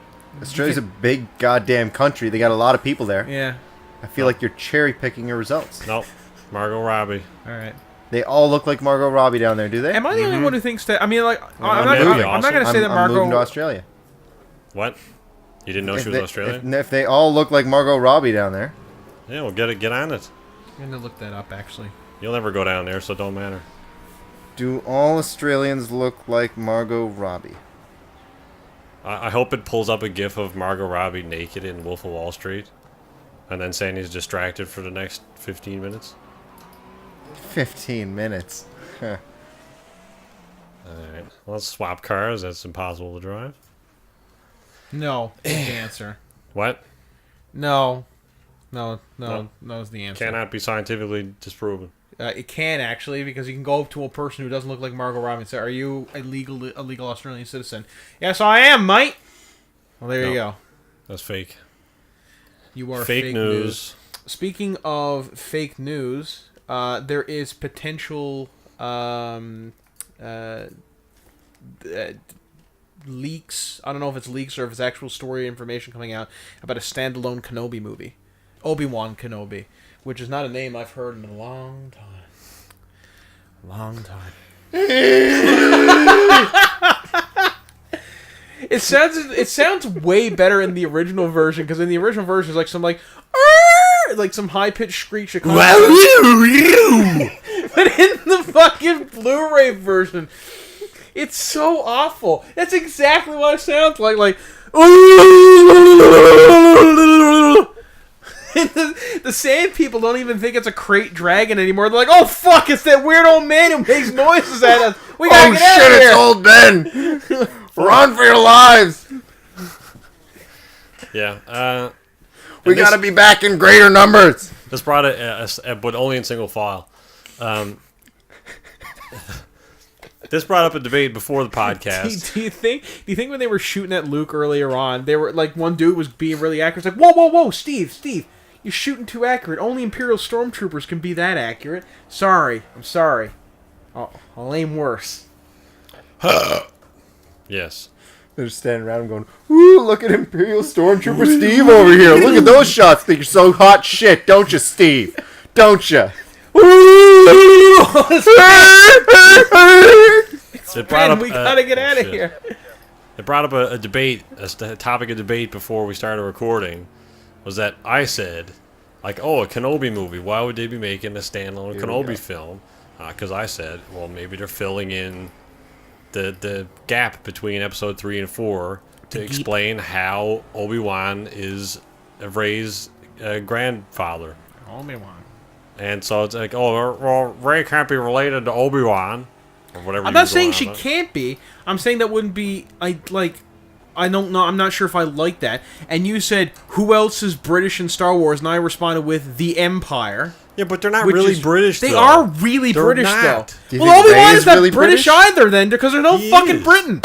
Australia's a big goddamn country. They got a lot of people there. Yeah. I feel like you're cherry picking your results. Nope. Margot Robbie. Alright. They all look like Margot Robbie down there, do they? Am I the only one who thinks that... I mean, like... I'm that'd be not going to awesome. say that I'm moving to Margot... Australia. What? You didn't know If she was they- Australian? If they all look like Margot Robbie down there. Yeah, well, get on it. I'm going to look that up, actually. You'll never go down there, so it don't matter. Do all Australians look like Margot Robbie? I hope it pulls up a gif of Margot Robbie naked in Wolf of Wall Street. And then saying he's distracted for the next 15 minutes. 15 minutes. Huh. Alright. Well, let's swap cars. That's impossible to drive. No. Is the answer. What? No. No No. is the answer. Cannot be scientifically disproven. It can, actually, because you can go up to a person who doesn't look like Margot Robbie and say, are you a legal Australian citizen? Yes, I am, mate! Well, there you go. That's fake. You are Fake news. Speaking of fake news, there is potential leaks. I don't know if it's leaks or if it's actual story information coming out about a standalone Kenobi movie. Obi-Wan Kenobi, which is not a name I've heard in a long time. Long time. It sounds way better in the original version, because in the original version, it's like some like some high pitched screech. But in the fucking Blu-ray version, it's so awful. That's exactly what it sounds like. The sand people don't even think it's a crate dragon anymore. They're like, oh fuck, it's that weird old man who makes noises at us. We gotta get out of here. It's old Ben. Run for your lives. Yeah. We gotta be back in greater numbers. This brought but only in single file. This brought up a debate before the podcast. Do you think when they were shooting at Luke earlier on, they were like, one dude was being really accurate. It's like, whoa, Steve, you're shooting too accurate. Only Imperial stormtroopers can be that accurate. I'm sorry. I'll aim worse. Yes. They're just standing around and going, ooh, look at Imperial Stormtrooper Steve over here. Look at those shots. Think you're so hot shit, don't you, Steve? Don't you? Ben, we gotta get out of here. It brought up a debate, a topic of debate before we started recording, was that I said, like, oh, a Kenobi movie, why would they be making a standalone Kenobi film? Because I said, well, maybe they're filling in the gap between episode 3 and 4 to explain how Obi-Wan is Rey's grandfather. Obi-Wan. And so it's like, oh, well, Rey can't be related to Obi-Wan, or whatever. I'm not saying she can't be. I'm saying that wouldn't be. I don't know. I'm not sure if I like that. And you said, who else is British in Star Wars? And I responded with the Empire. Yeah, but they're not really British. They though. are really They're British, not. though. Well, Obi-Wan is not really British either, then, because there's no He fucking is. Britain.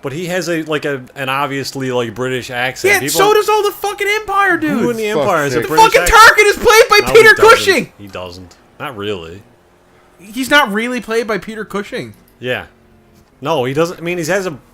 But he has an obviously British accent. Yeah, so does all the fucking Empire dudes. Who in the Empire is a sake. The British fucking accent? Tarkin is played by No, Peter he doesn't. Cushing. He doesn't. Not really. He's not really played by Peter Cushing. Yeah. No, he doesn't. I mean,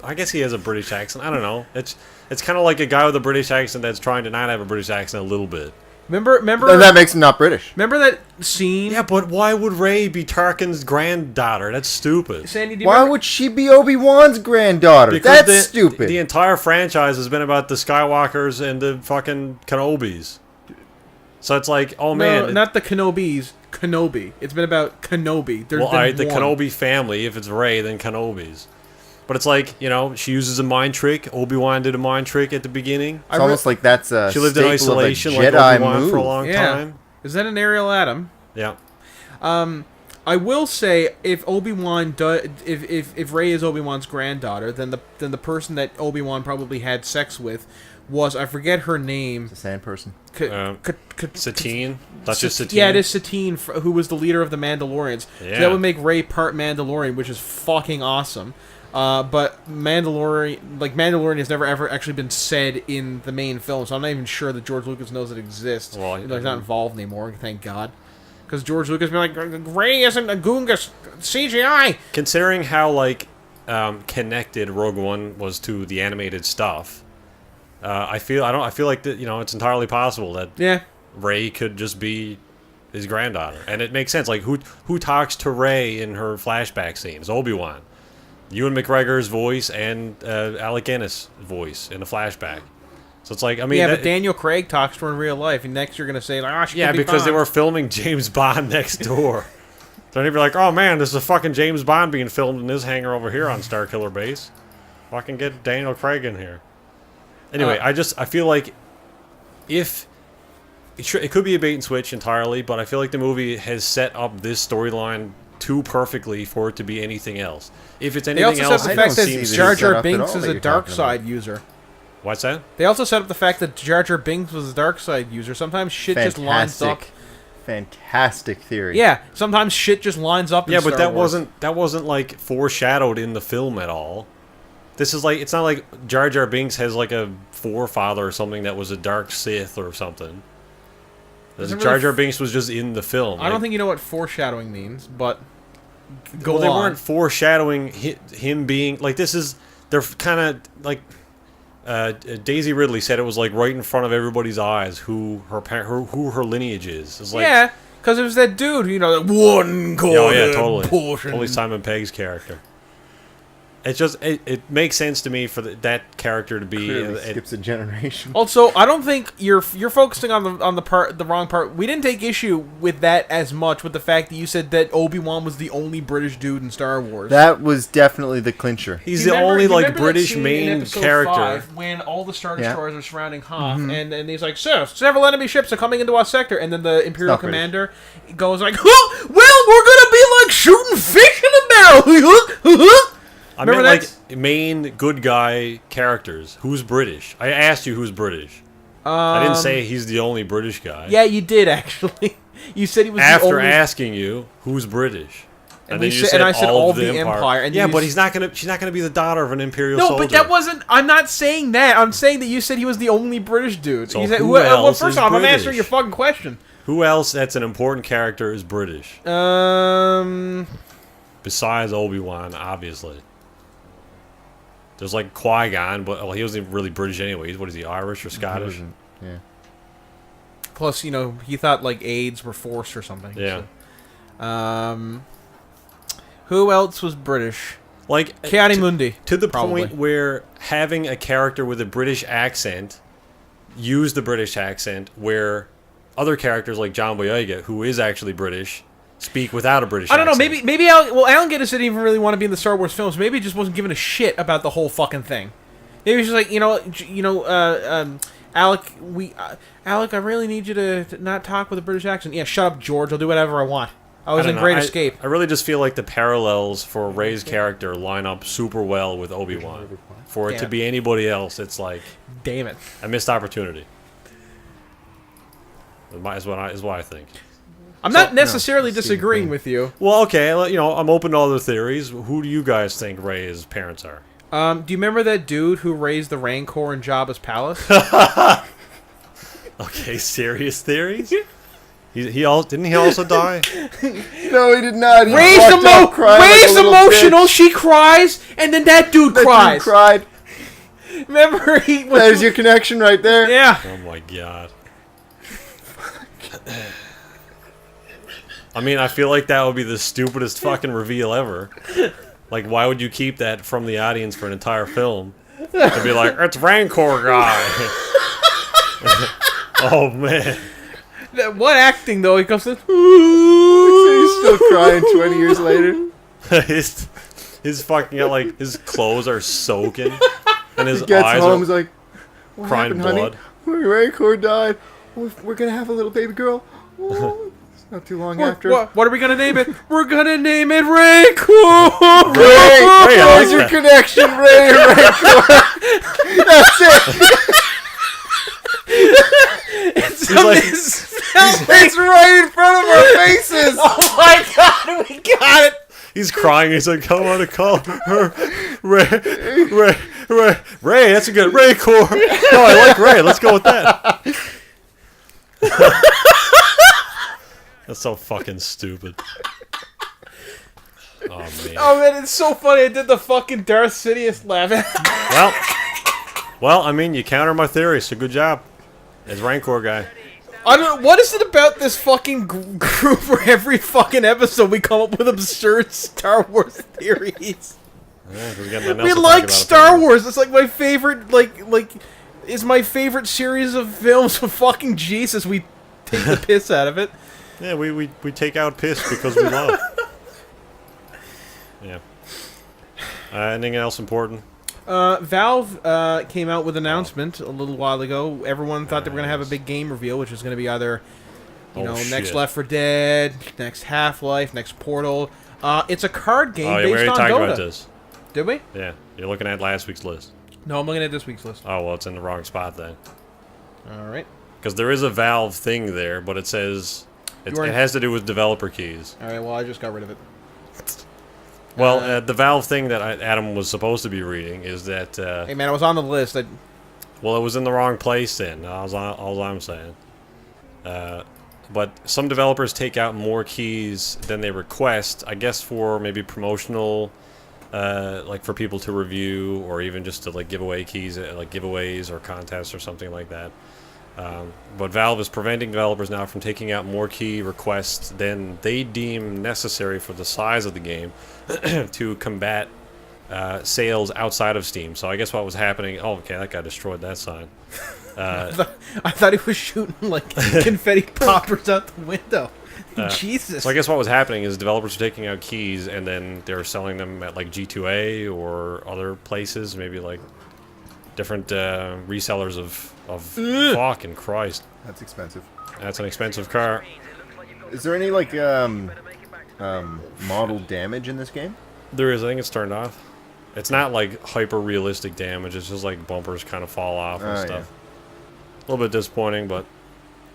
I guess he has a British accent. I don't know. It's kind of like a guy with a British accent that's trying to not have a British accent a little bit. Remember And that makes him not British. Remember that scene? Yeah, but why would Rey be Tarkin's granddaughter? That's stupid. Sandy, do you Why remember? would she be Obi-Wan's granddaughter? Because That's stupid. The entire franchise has been about the Skywalkers and the fucking Kenobis. So it's like, oh man. No, not the Kenobis. Kenobi. It's been about Kenobi. There's been the one. Kenobi family. If it's Rey, then Kenobis. But it's like, she uses a mind trick. Obi-Wan did a mind trick at the beginning. It's almost like that's a She lived in staple of a isolation like Jedi Obi-Wan move. for a long Yeah. time. Is that an Ariel Adam? Yeah. I will say, if Obi-Wan if Rey is Obi-Wan's granddaughter, then the person that Obi-Wan probably had sex with was, I forget her name. The sand person. Satine? Duchess Satine? Yeah, it is Satine, who was the leader of the Mandalorians. Yeah. So that would make Rey part Mandalorian, which is fucking awesome. But Mandalorian has never ever actually been said in the main film, so I'm not even sure that George Lucas knows it exists. Well, he's not involved anymore, thank God. Because George Lucas been like, Rey isn't a Goongus CGI. Considering how connected Rogue One was to the animated stuff, I feel like that it's entirely possible that Rey could just be his granddaughter, and it makes sense. Like who talks to Rey in her flashback scenes? Obi-Wan, Ewan McGregor's voice, and Alec Guinness' voice in the flashback. So it's like, I mean, but Daniel Craig talks to her in real life, and next you're gonna say she could be because they Bond. were filming James Bond next door. Then they'd be like, oh man, there's a fucking James Bond being filmed in this hangar over here on Starkiller Base. Fucking get Daniel Craig in here. Anyway, I feel like if it could be a bait and switch entirely, but I feel like the movie has set up this storyline too perfectly for it to be anything else. If it's They anything also else, set it the fact that seems Jar set Jar up at Binks all is that a you're dark talking side user. What's that? They also set up the fact that Jar Jar Binks was a dark side user. Sometimes shit just lines up. Fantastic theory. Yeah, sometimes shit just lines up. In Yeah, but Star Wars. that wasn't like foreshadowed in the film at all. This is it's not like Jar Jar Binks has like a forefather or something that was a dark Sith or something. Jar Jar Binks was just in the film. I don't think you know what foreshadowing means, but go they on. weren't foreshadowing him being like this is. They're kind of like Daisy Ridley said it was like right in front of everybody's eyes who her lineage is. It's like, yeah, because it was that dude, that one quarter oh yeah, totally. portion. Totally Simon Pegg's character. It's just it makes sense to me for that character to be. Clearly skips a generation. Also, I don't think you're focusing on the wrong part. We didn't take issue with that as much with the fact that you said that Obi-Wan was the only British dude in Star Wars. That was definitely the clincher. He's the only like British main character. 5 when all the Star Destroyers are surrounding Hoth, and he's like, "Sir, several enemy ships are coming into our sector," and then the Imperial commander goes like, "Well, we're gonna be like shooting fish in a barrel." I mean, like main good guy characters. Who's British? I asked you who's British. I didn't say he's the only British guy. Yeah, you did actually. You said he was after the only... asking you who's British, and then you said I said all of the Empire. And yeah, but she's not gonna be the daughter of an Imperial soldier. No, but that wasn't. I'm not saying that. I'm saying that you said he was the only British dude. So you said, who else well, first is off, I'm British? answering your fucking question. Who else that's an important character is British? Besides Obi-Wan, obviously. There's like Qui-Gon, but he wasn't really British anyways. What is he, Irish or Scottish? Yeah. Plus, he thought like AIDS were forced or something. Yeah. So. Who else was British? Like Ki-Adi-Mundi. To the probably. point where having a character with a British accent use the British accent, where other characters like John Boyega, who is actually British, speak without a British accent. I don't know, maybe Alan Geddes didn't even really want to be in the Star Wars films. Maybe he just wasn't giving a shit about the whole fucking thing. Maybe he's just like, Alec, Alec, I really need you to not talk with a British accent. Yeah, shut up, George. I'll do whatever I want. I was in Great Escape. I really just feel like the parallels for Rey's character line up super well with Obi-Wan. For it to be anybody else, it's like... Damn it. A missed opportunity. Is what I think. I'm not necessarily disagreeing with you. Well, okay, I'm open to other theories. Who do you guys think Rey's parents are? Do you remember that dude who raised the Rancor in Jabba's palace? Okay, serious theories? Didn't he also die? No, he did not. He Rey's emotional. She cries, and then that dude cries. Dude cried. Remember, he was... There's your connection right there. Yeah. Oh my god. I mean, I feel like that would be the stupidest fucking reveal ever. Like, why would you keep that from the audience for an entire film? To be like, it's Rancor guy. Oh man. What acting though? He comes in. He's still crying 20 years later. his fucking like his clothes are soaking, and his he gets eyes home, are he's like, what crying happened, blood. Honey? Rancor died. We're gonna have a little baby girl. Oh, it's not too long after. What are we gonna name it? We're gonna name it Rancor. Ray, there's your connection, Ray and Rancor. That's it. It's right in front of our faces. Oh my god, we got it. He's crying. He's like, I want to call her Ray. That's a good Rancor. No, I like Ray. Let's go with that. That's so fucking stupid. Oh man. Oh man, it's so funny. I did the fucking Darth Sidious laugh. Well, I mean, you counter my theory, so good job. As Rancor guy. I don't know, what is it about this fucking group where every fucking episode we come up with absurd Star Wars theories? Yeah, we like Star Wars. It's like my favorite, it's my favorite series of films with fucking Jesus. We take the piss out of it. Yeah, we take out piss because we love. Yeah. Anything else important? Valve came out with an announcement a little while ago. Everyone thought they were going to have a big game reveal, which is going to be either, next Left 4 Dead, next Half-Life, next Portal. It's a card game based on Dota. We already talked about this. Did we? Yeah. You're looking at last week's list. No, I'm looking at this week's list. Oh, well, it's in the wrong spot then. All right. Because there is a Valve thing there, but it says it has to do with developer keys. All right, well, I just got rid of it. Well, the Valve thing that Adam was supposed to be reading is that... hey, man, I was on the list. Well, it was in the wrong place then. All I'm saying. But some developers take out more keys than they request, I guess for maybe promotional, like for people to review, or even just to give away keys, like giveaways or contests or something like that. But Valve is preventing developers now from taking out more key requests than they deem necessary for the size of the game to combat sales outside of Steam. So I guess what was happening... Oh, okay, that guy destroyed that sign. I thought he was shooting like confetti poppers out the window. Jesus. So I guess what was happening is developers were taking out keys and then they were selling them at like G2A or other places, maybe like different resellers of fucking Christ. That's expensive. That's an expensive car. Is there any like model damage in this game? There is. I think it's turned off. It's not like hyper realistic damage. It's just like bumpers kind of fall off and stuff. Yeah. A little bit disappointing, but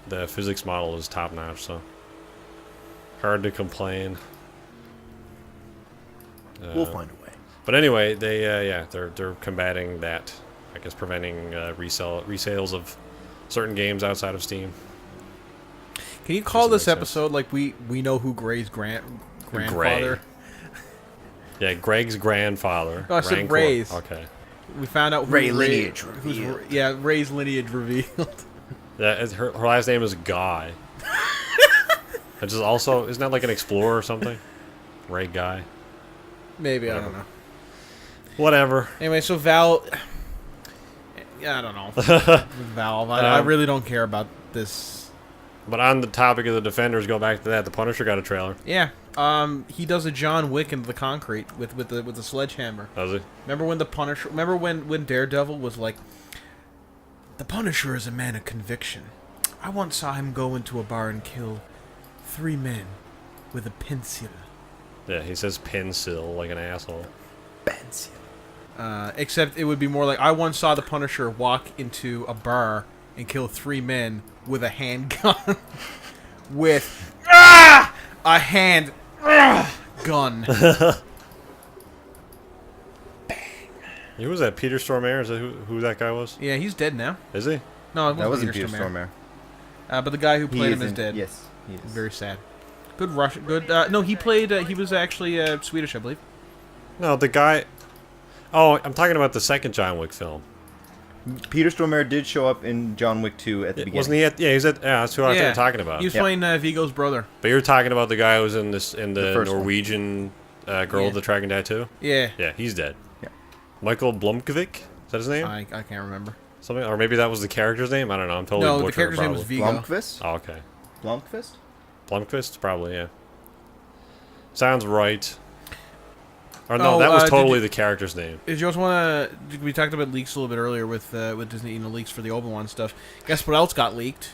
the physics model is top notch, so hard to complain. We'll find a way. But anyway, they're combating that. I guess preventing resales of certain games outside of Steam. Can you call Doesn't this make episode like we know who Gray's grandfather? Gray. Yeah, Greg's grandfather. Oh, I said Ray's. Okay. We found out who Ray lineage revealed. Ray's lineage revealed. Yeah, her last name is Guy. Which is also, isn't that like an explorer or something? Ray Guy. Maybe, Whatever. I don't know. Whatever. Anyway, so Val... Yeah, I don't know. Valve. I really don't care about this. But on the topic of the Defenders, go back to that. The Punisher got a trailer. Yeah. He does a John Wick into the concrete with the sledgehammer. Does he? Remember when the Punisher... Remember when Daredevil was like... The Punisher is a man of conviction. I once saw him go into a bar and kill 3 men with a pencil. Yeah, he says pencil like an asshole. Pencil. Except it would be more like, I once saw the Punisher walk into a bar and kill 3 men with a handgun. With a hand gun. Who was that? Peter Stormare? Is that who that guy was? Yeah, he's dead now. Is he? No, That wasn't Peter Peter Stormare. Stormare. But the guy who played him is dead. Yes, he is. Very sad. Good Russian. Good. No, he played. He was actually Swedish, I believe. No, the guy... Oh, I'm talking about the second John Wick film. Peter Stormare did show up in John Wick 2 at the beginning. Wasn't he at... Yeah, he's at... Yeah, that's who I was talking about. He was playing Vigo's brother. But you're talking about the guy who was in the first one. Norwegian girl with the dragon tattoo? Yeah. Yeah, he's dead. Yeah. Michael Blomkvik? Is that his name? I can't remember. Something, or maybe that was the character's name. I don't know. I'm totally No, the butchering it, character's name was probably. Vigo. Blomqvist? Oh, okay. Blomqvist? Blomqvist, probably, yeah. Sounds right. Or no, that was did totally you- the character's name. Did you also want to? We talked about leaks a little bit earlier with Disney, leaks for the Obi-Wan stuff. Guess what else got leaked?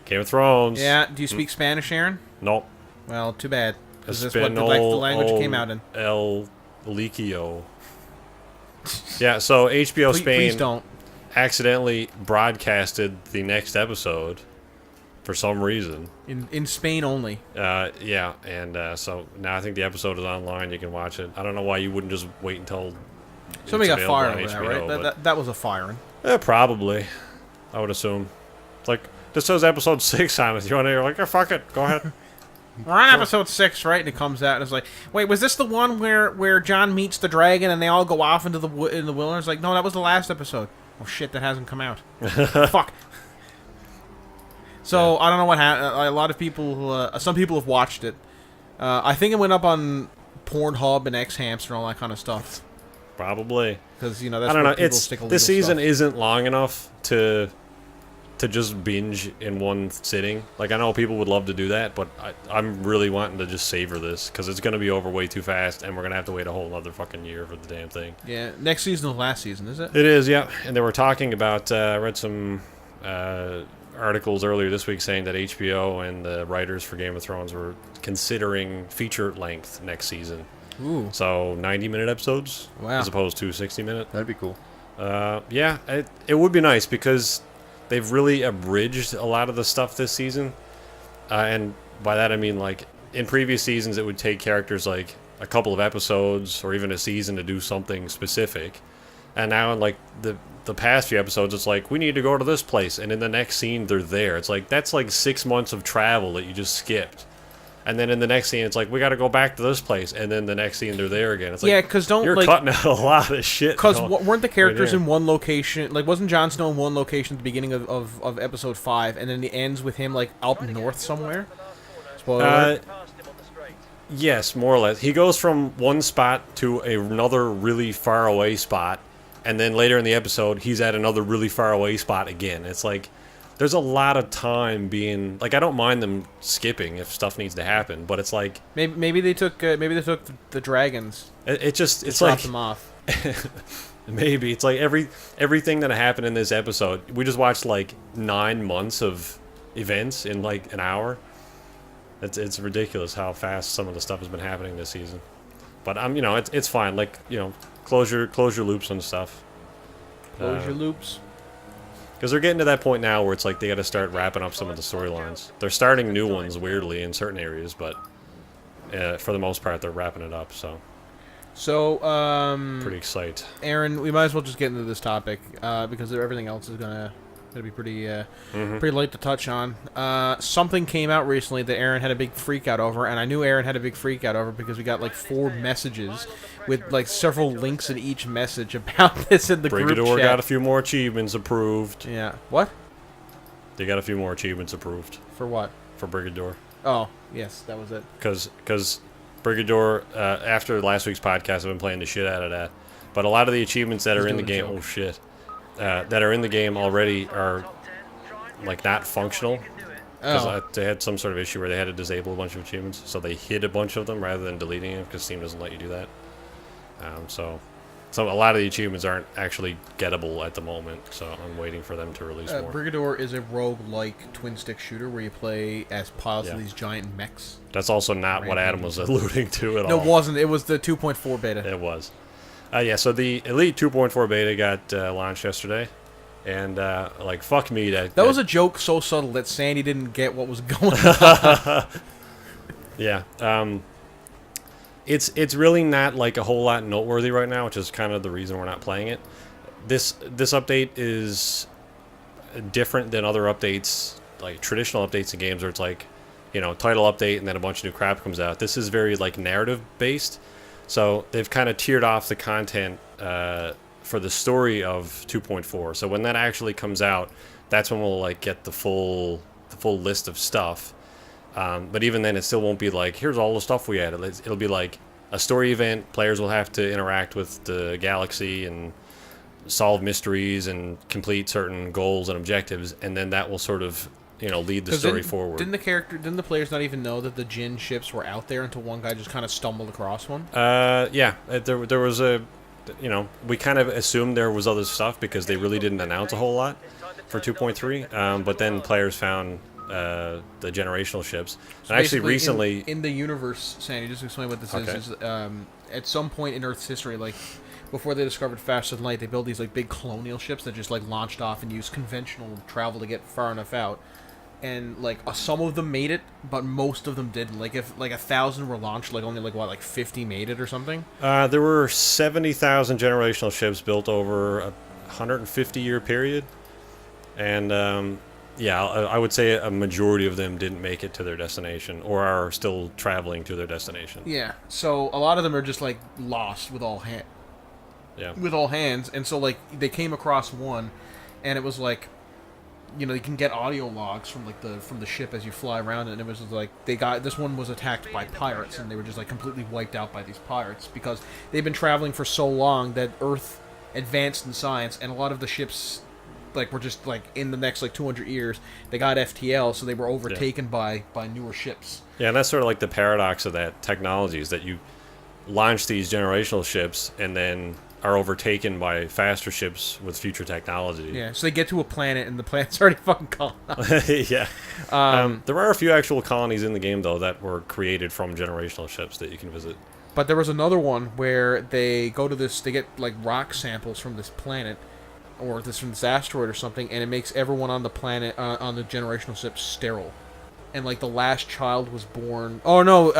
Game of Thrones. Yeah. Do you speak Spanish, Aaron? Nope. Well, too bad. Because that's what the language came out in. El Liquio. Yeah, so HBO Spain Please don't. accidentally broadcasted the next episode for some reason. In Spain only. Yeah, and so now I think the episode is online. You can watch it. I don't know why you wouldn't just wait until Somebody it's got available fired on over that, HBO, right? but- That was a firing. Probably. I would assume. It's like, this says episode 6 on it. You're like, oh, fuck it. Go ahead. We're on episode 6, right? And it comes out and it's like, wait, was this the one where John meets the dragon and they all go off into the wilderness? Like, no, that was the last episode. Oh shit, that hasn't come out. Fuck. So I don't know what happened. A lot of people, some people have watched it. I think it went up on Pornhub and X Hamster and all that kind of stuff. Probably. Because that's I don't where know. people It's stick illegal this season stuff. isn't long enough to just binge in one sitting. Like, I know people would love to do that, but I'm really wanting to just savor this because it's going to be over way too fast, and we're going to have to wait a whole other fucking year for the damn thing. Yeah, next season is last season, is it? It is, yeah. And they were talking about, I read some articles earlier this week saying that HBO and the writers for Game of Thrones were considering feature length next season. Ooh. So 90-minute episodes Wow. as opposed to 60-minute. That'd be cool. Yeah, it would be nice because they've really abridged a lot of the stuff this season. And by that I mean, like, in previous seasons it would take characters like a couple of episodes or even a season to do something specific. And now in, like, the past few episodes, it's like, we need to go to this place. And in the next scene, they're there. It's like, that's like 6 months of travel that you just skipped. And then in the next scene, it's like, we got to go back to this place. And then the next scene, they're there again. It's like, Yeah, because you're cutting out a lot of shit. Because weren't the characters there. in one location? Like, wasn't Jon Snow in one location at the beginning of episode 5, and then it ends with him like up north somewhere? Spoiler alert. Yes, more or less. He goes from one spot to another really far away spot, and then later in the episode, he's at another really far away spot again. It's like there's a lot of time being like I don't mind them skipping if stuff needs to happen, but it's like Maybe they took the dragons. it's Dropped like them off. maybe it's like everything that happened in this episode. We just watched like 9 months of events in like an hour. It's ridiculous how fast some of the stuff has been happening this season. But it's fine. Like close your loops and stuff. Close your loops. Because they're getting to that point now where it's like they got to start wrapping up some of the storylines. They're starting new ones weirdly in certain areas, but for the most part they're wrapping it up. So pretty excited. Aaron, we might as well just get into this topic because everything else is gonna be pretty light to touch on. Something came out recently that Aaron had a big freak out over, and I knew Aaron had a big freak out over because we got like 4 messages with like several links in each message about this in the group chat. Brigador got a few more achievements approved. Yeah. What? They got a few more achievements approved. For what? For Brigador. Oh, yes, that was it. Because Brigador, after last week's podcast, I've been playing the shit out of that. But a lot of the achievements that are in the game, that are in the game already are like not functional. Because they had some sort of issue where they had to disable a bunch of achievements, so they hid a bunch of them rather than deleting them because Steam doesn't let you do that. So a lot of the achievements aren't actually gettable at the moment, so I'm waiting for them to release more. Brigador is a rogue-like twin-stick shooter where you play as pilots of these giant mechs. That's also not what Adam was alluding to at all. No, it wasn't. It was the 2.4 beta. It was. So the Elite 2.4 beta got launched yesterday, and like fuck me, that was a joke so subtle that Sandy didn't get what was going on. Yeah. It's really not like a whole lot noteworthy right now, which is kind of the reason we're not playing it. This update is different than other updates, like traditional updates in games where it's like, title update and then a bunch of new crap comes out. This is very like narrative based. So they've kind of tiered off the content for the story of 2.4. So when that actually comes out, that's when we'll like get the full list of stuff. But even then, it still won't be like, here's all the stuff we added. It'll be like a story event. Players will have to interact with the galaxy and solve mysteries and complete certain goals and objectives, and then that will sort of lead the story forward. Didn't the players not even know that the Jin ships were out there until one guy just kind of stumbled across one? Yeah. There was we kind of assumed there was other stuff because they really didn't announce a whole lot for 2.3. But then players found the generational ships. So and actually recently in the universe, Sandy, just to explain what this is at some point in Earth's history, like before they discovered faster than light, they built these like big colonial ships that just like launched off and used conventional travel to get far enough out. And like some of them made it, but most of them didn't. Like if like 1,000 were launched, like only like 50 made it or something. There were 70,000 generational ships built over a 150-year period, and I would say a majority of them didn't make it to their destination or are still traveling to their destination. Yeah, so a lot of them are just like lost with all hands, and so like they came across one, and it was like, you can get audio logs from like from the ship as you fly around it, and it was like this one was attacked by pirates, and they were just like completely wiped out by these pirates because they've been traveling for so long that Earth advanced in science, and a lot of the ships like were just like in the next like 200 years they got FTL, so they were overtaken by newer ships. Yeah, and that's sort of like the paradox of that technology is that you launch these generational ships and then are overtaken by faster ships with future technology. Yeah, so they get to a planet and the planet's already fucking gone. Yeah. There are a few actual colonies in the game, though, that were created from generational ships that you can visit. But there was another one where they go to they get like rock samples from this planet or from this asteroid or something, and it makes everyone on the planet, on the generational ship, sterile. And like the last child was born. Oh no,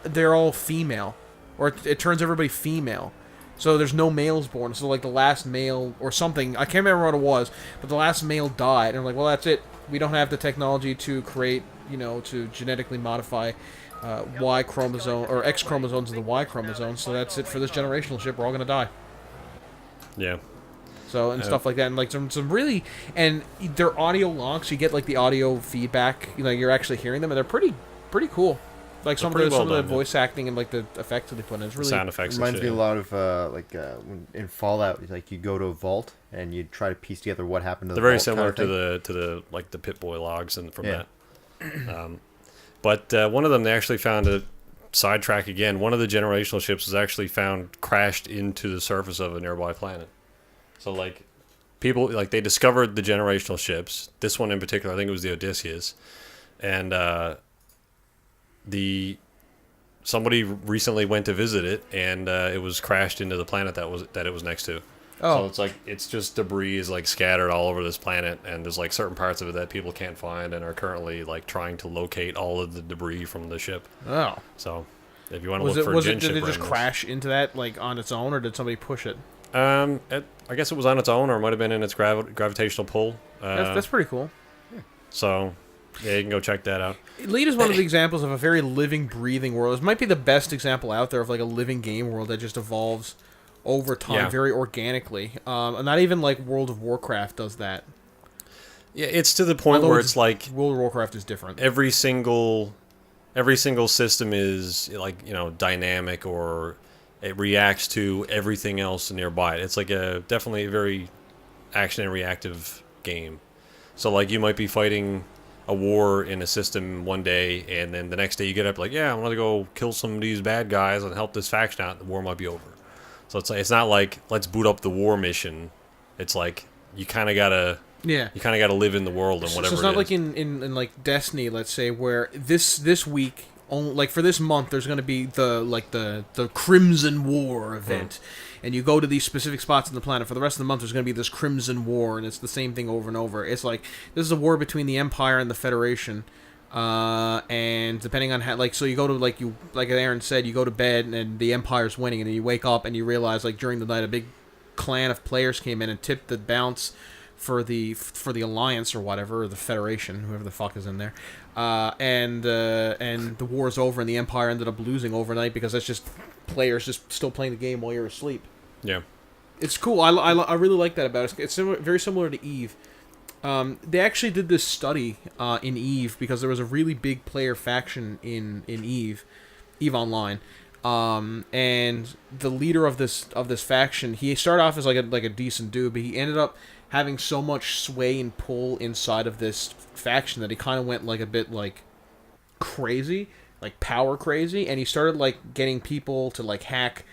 they're all female. Or it turns everybody female. So there's no males born. So like the last male or something, I can't remember what it was, but the last male died. And I'm like, well, that's it. We don't have the technology to create, to genetically modify Y chromosome or X chromosomes of the Y chromosome. So that's it for this generational ship. We're all gonna die. Yeah. So and stuff like that, and like some really, and they're audio logs. So you get like the audio feedback. You're actually hearing them, and they're pretty cool. Like some pretty of well the done, yeah. voice acting and like the effects that they put in. It's really Sound effects and Reminds shit. me a lot of when in Fallout, like you go to a vault and you try to piece together what happened to They're the very vault similar kind of to the like the Pip-Boy logs and from Yeah. that. But one of them, they actually found a sidetrack again. One of the generational ships was actually found crashed into the surface of a nearby planet. So like people like they discovered the generational ships. This one in particular, I think it was the Odysseus, and somebody recently went to visit it, and it was crashed into the planet that it was next to. Oh. So it's like it's just debris is like scattered all over this planet, and there's like certain parts of it that people can't find and are currently like trying to locate all of the debris from the ship. Oh. So if you want to look for a Was gen it? ship Did it just randomness- crash into that like on its own, or did somebody push it? I guess it was on its own, or it might have been in its gravitational pull. That's pretty cool. So yeah, you can go check that out. Elite is one of the examples of a very living, breathing world. It might be the best example out there of like a living game world that just evolves over time, Yeah. very organically. Not even like World of Warcraft does that. Yeah, it's to the point Although where it's like World of Warcraft is different. every single system is like dynamic, or it reacts to everything else nearby it. It's like definitely a very action and reactive game. So like you might be fighting a war in a system one day, and then the next day you get up like, yeah, I'm gonna go kill some of these bad guys and help this faction out. The war might be over. So it's not like let's boot up the war mission. It's like you kind of gotta live in the world and whatever. So it's not like in like Destiny, let's say, where this week, like for this month, there's going to be the Crimson War event, and you go to these specific spots on the planet. For the rest of the month, there's going to be this Crimson War, and it's the same thing over and over. It's like this is a war between the Empire and the Federation. And depending on how, like, so you go to like Aaron said, you go to bed and the Empire's winning, and then you wake up and you realize like during the night a big clan of players came in and tipped the bounce for the Alliance or whatever, or the Federation, whoever the fuck is in there, and the war's over and the Empire ended up losing overnight because that's just players just still playing the game while you're asleep. Yeah, it's cool. I really like that about it. It's very similar to EVE. They actually did this study in EVE because there was a really big player faction in EVE Online, and the leader of this faction, he started off as like a decent dude, but he ended up having so much sway and pull inside of this faction that he kind of went like a bit like crazy, like power crazy, and he started like getting people to like hack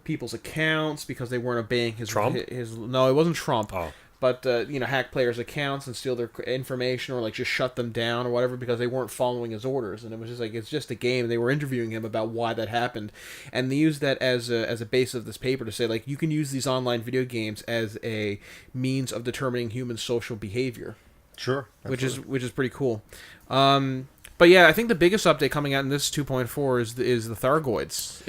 people's accounts because they weren't obeying his Trump? No, it wasn't Trump. Oh. But hack players' accounts and steal their information, or like just shut them down or whatever because they weren't following his orders. And it was just like, it's just a game. They were interviewing him about why that happened, and they used that as a base of this paper to say like you can use these online video games as a means of determining human social behavior. Sure, which is pretty cool. But yeah, I think the biggest update coming out in this 2.4 is the Thargoids.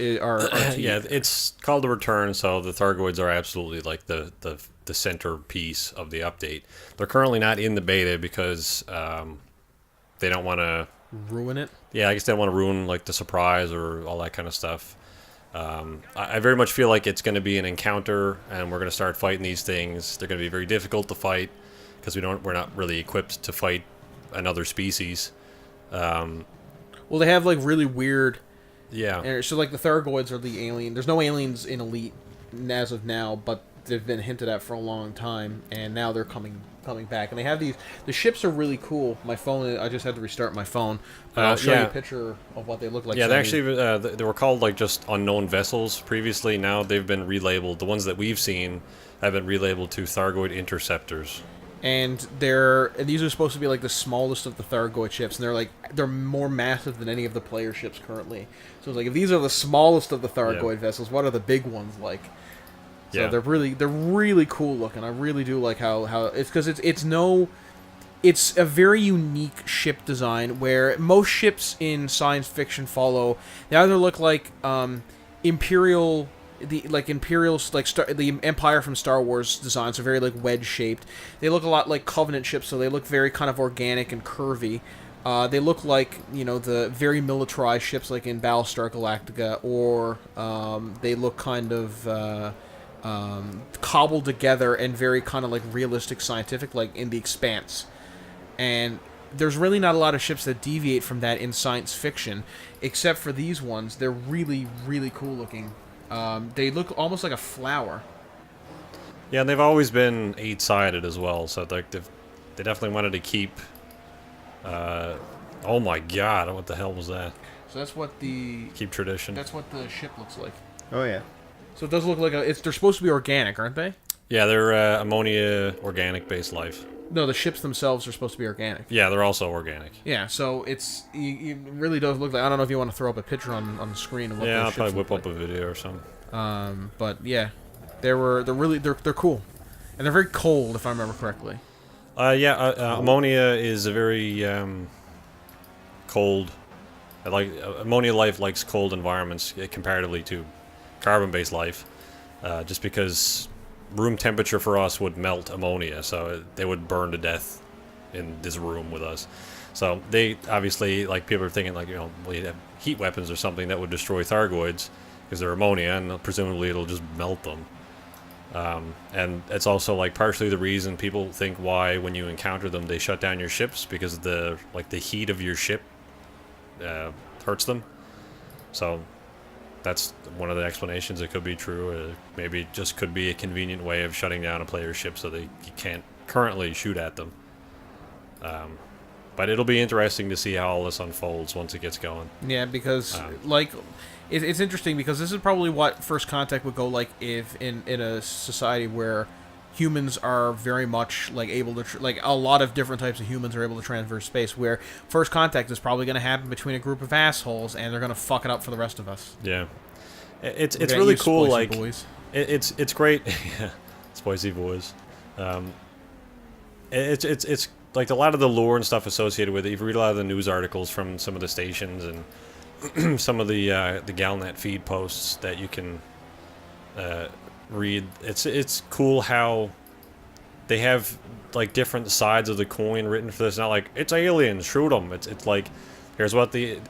Yeah, it's called the Return, so the Thargoids are absolutely like the centerpiece of the update. They're currently not in the beta because they don't want to ruin it. Yeah, I guess they don't want to ruin like the surprise or all that kind of stuff. I very much feel like it's going to be an encounter, and we're going to start fighting these things. They're going to be very difficult to fight because we're not really equipped to fight another species. Well, they have like really weird. Yeah. So like the Thargoids are the alien. There's no aliens in Elite as of now, but they've been hinted at for a long time, and now they're coming back. And they have these. The ships are really cool. My phone. I just had to restart my phone. But I'll show you a picture of what they look like. Yeah, they actually they were called like just unknown vessels previously. Now they've been relabeled. The ones that we've seen have been relabeled to Thargoid interceptors. And these are supposed to be like the smallest of the Thargoid ships, and they're more massive than any of the player ships currently. So it's like, if these are the smallest of the Thargoid vessels, what are the big ones like? So they're really cool looking. I really do like how it's because it's a very unique ship design where most ships in science fiction they either look like Imperial. The Empire from Star Wars designs are very like wedge shaped. They look a lot like Covenant ships, so they look very kind of organic and curvy. They look like the very militarized ships like in Battlestar Galactica, or they look kind of cobbled together and very kind of like realistic scientific, like in The Expanse. And there's really not a lot of ships that deviate from that in science fiction, except for these ones. They're really, really cool looking. They look almost like a flower. Yeah, and they've always been 8-sided as well, so like they definitely wanted to keep... oh my god, what the hell was that? So that's what the... Keep tradition. That's what the ship looks like. Oh, yeah. So it does look like they're supposed to be organic, aren't they? Yeah, they're ammonia organic-based life. No, the ships themselves are supposed to be organic. Yeah, they're also organic. Yeah, so it really does look like... I don't know if you want to throw up a picture on the screen of what Yeah, those I'll ships probably look whip up like. a video or something. But yeah, they're cool, and they're very cold if I remember correctly. Ammonia is a very cold. Ammonia life likes cold environments comparatively to carbon-based life, just because room temperature for us would melt ammonia, so they would burn to death in this room with us. So they obviously, like, people are thinking, like, well, you'd have heat weapons or something that would destroy Thargoids because they're ammonia, and presumably it'll just melt them. And it's also, like, partially the reason people think why when you encounter them they shut down your ships, because the heat of your ship hurts them. So that's one of the explanations. It could be true. Maybe it just could be a convenient way of shutting down a player's ship so you can't currently shoot at them. But it'll be interesting to see how all this unfolds once it gets going. Yeah, because it's interesting because this is probably what First Contact would go like if in a society where humans are very much like able to like a lot of different types of humans are able to traverse space, where First Contact is probably going to happen between a group of assholes and they're going to fuck it up for the rest of us. Yeah, it's really cool. Like boys. It's great. Yeah, spicy boys. It's like a lot of the lore and stuff associated with it. You read a lot of the news articles from some of the stations and some of the Galnet feed posts that you can read. It's cool how they have like different sides of the coin written for this. It's not like it's aliens, shoot them. It's like here's what the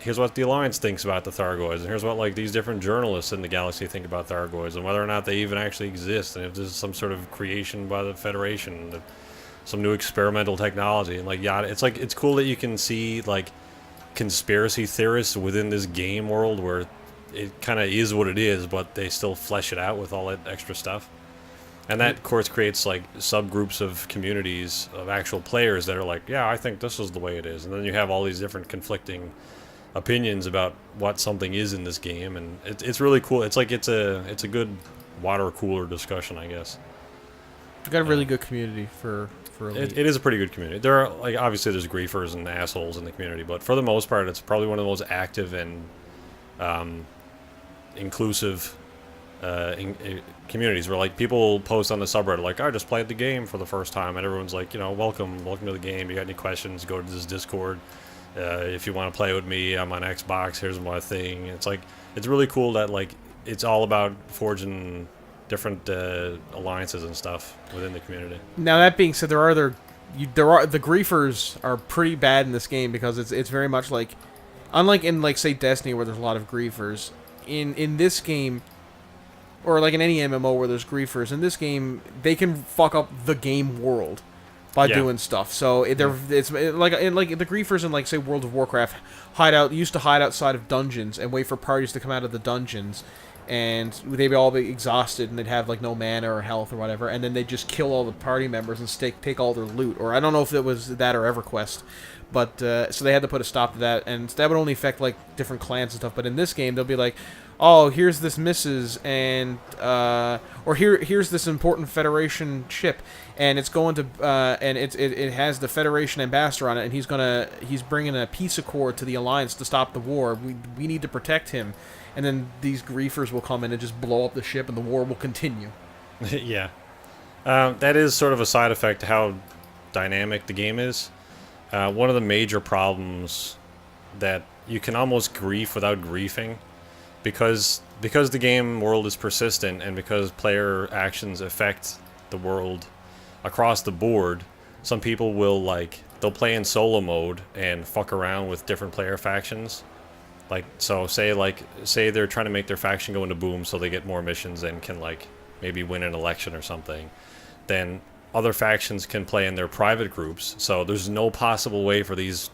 Alliance thinks about the Thargoids, and here's what like these different journalists in the galaxy think about Thargoids, and whether or not they even actually exist, and if this is some sort of creation by the Federation, some new experimental technology, and like yada. It's cool that you can see like conspiracy theorists within this game world where it kind of is what it is, but they still flesh it out with all that extra stuff. And that, of course, creates like subgroups of communities of actual players that are like, yeah, I think this is the way it is. And then you have all these different conflicting opinions about what something is in this game, and it's really cool. It's like it's a good water cooler discussion, I guess. We've got a really good community for Elite. It is a pretty good community. There are like obviously there's griefers and assholes in the community, but for the most part, it's probably one of the most active and inclusive communities where like people post on the subreddit like, I just played the game for the first time, and everyone's like, welcome to the game. You got any questions, go to this Discord. If you want to play with me, I'm on Xbox, here's my thing. It's like it's really cool that like it's all about forging different alliances and stuff within the community. Now that being said, the griefers are pretty bad in this game because it's very much like, unlike in like say Destiny where there's a lot of griefers, in this game, or like in any MMO where there's griefers, in this game they can fuck up the game world by doing stuff. So it's like the griefers in like say World of Warcraft used to hide outside of dungeons and wait for parties to come out of the dungeons, and they'd all be exhausted and they'd have like no mana or health or whatever, and then they'd just kill all the party members and take all their loot. Or I don't know if it was that or EverQuest, but so they had to put a stop to that, and that would only affect like different clans and stuff. But in this game they'll be like, oh, here's this missus, and or here's this important Federation ship, and it's going to and it has the Federation ambassador on it, and he's bringing a peace accord to the Alliance to stop the war. We need to protect him. And then these griefers will come in and just blow up the ship, and the war will continue. Yeah. That is sort of a side effect to how dynamic the game is. One of the major problems that you can almost grief without griefing, because the game world is persistent, and because player actions affect the world across the board, some people they'll play in solo mode and fuck around with different player factions. Like, so say they're trying to make their faction go into boom so they get more missions and can like maybe win an election or something. Then other factions can play in their private groups. So there's no possible way for these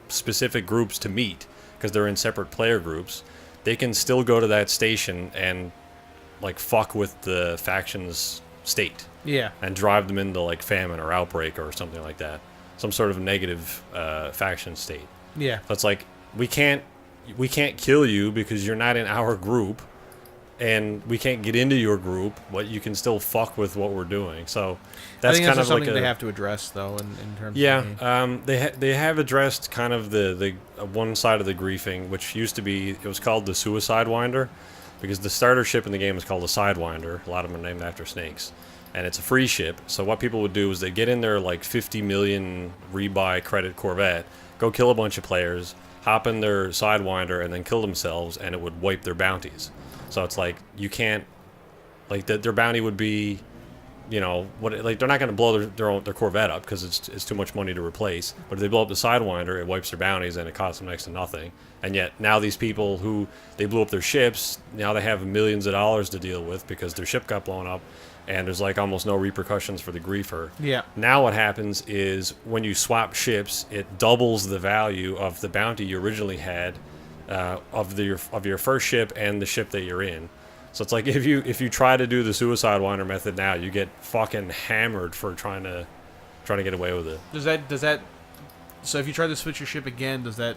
specific groups to meet because they're in separate player groups. They can still go to that station and like fuck with the faction's state. Yeah. And drive them into like famine or outbreak or something like that. Some sort of negative faction state. Yeah. So it's like we can't kill you because you're not in our group, and we can't get into your group, but you can still fuck with what we're doing. So that's kind of something like they have to address, though, in terms. Yeah, of the game. they have addressed kind of the one side of the griefing, which used to be, it was called the Suicide Winder, because the starter ship in the game is called the Sidewinder. A lot of them are named after snakes. And it's a free ship, so what people would do is they get in their like 50 million rebuy credit Corvette, go kill a bunch of players, hop in their Sidewinder, and then kill themselves, and it would wipe their bounties. So it's like you can't, like their bounty would be, you know, like they're not going to blow their Corvette up because it's too much money to replace. But if they blow up the Sidewinder, it wipes their bounties and it costs them next to nothing. And yet now these people who they blew up their ships, now they have millions of dollars to deal with because their ship got blown up. And there's like almost no repercussions for the griefer. Yeah. Now what happens is when you swap ships, it doubles the value of the bounty you originally had of your first ship and the ship that you're in. So it's like if you try to do the Suicide Winder method now, you get fucking hammered for trying to get away with it. Does that? So if you try to switch your ship again, does it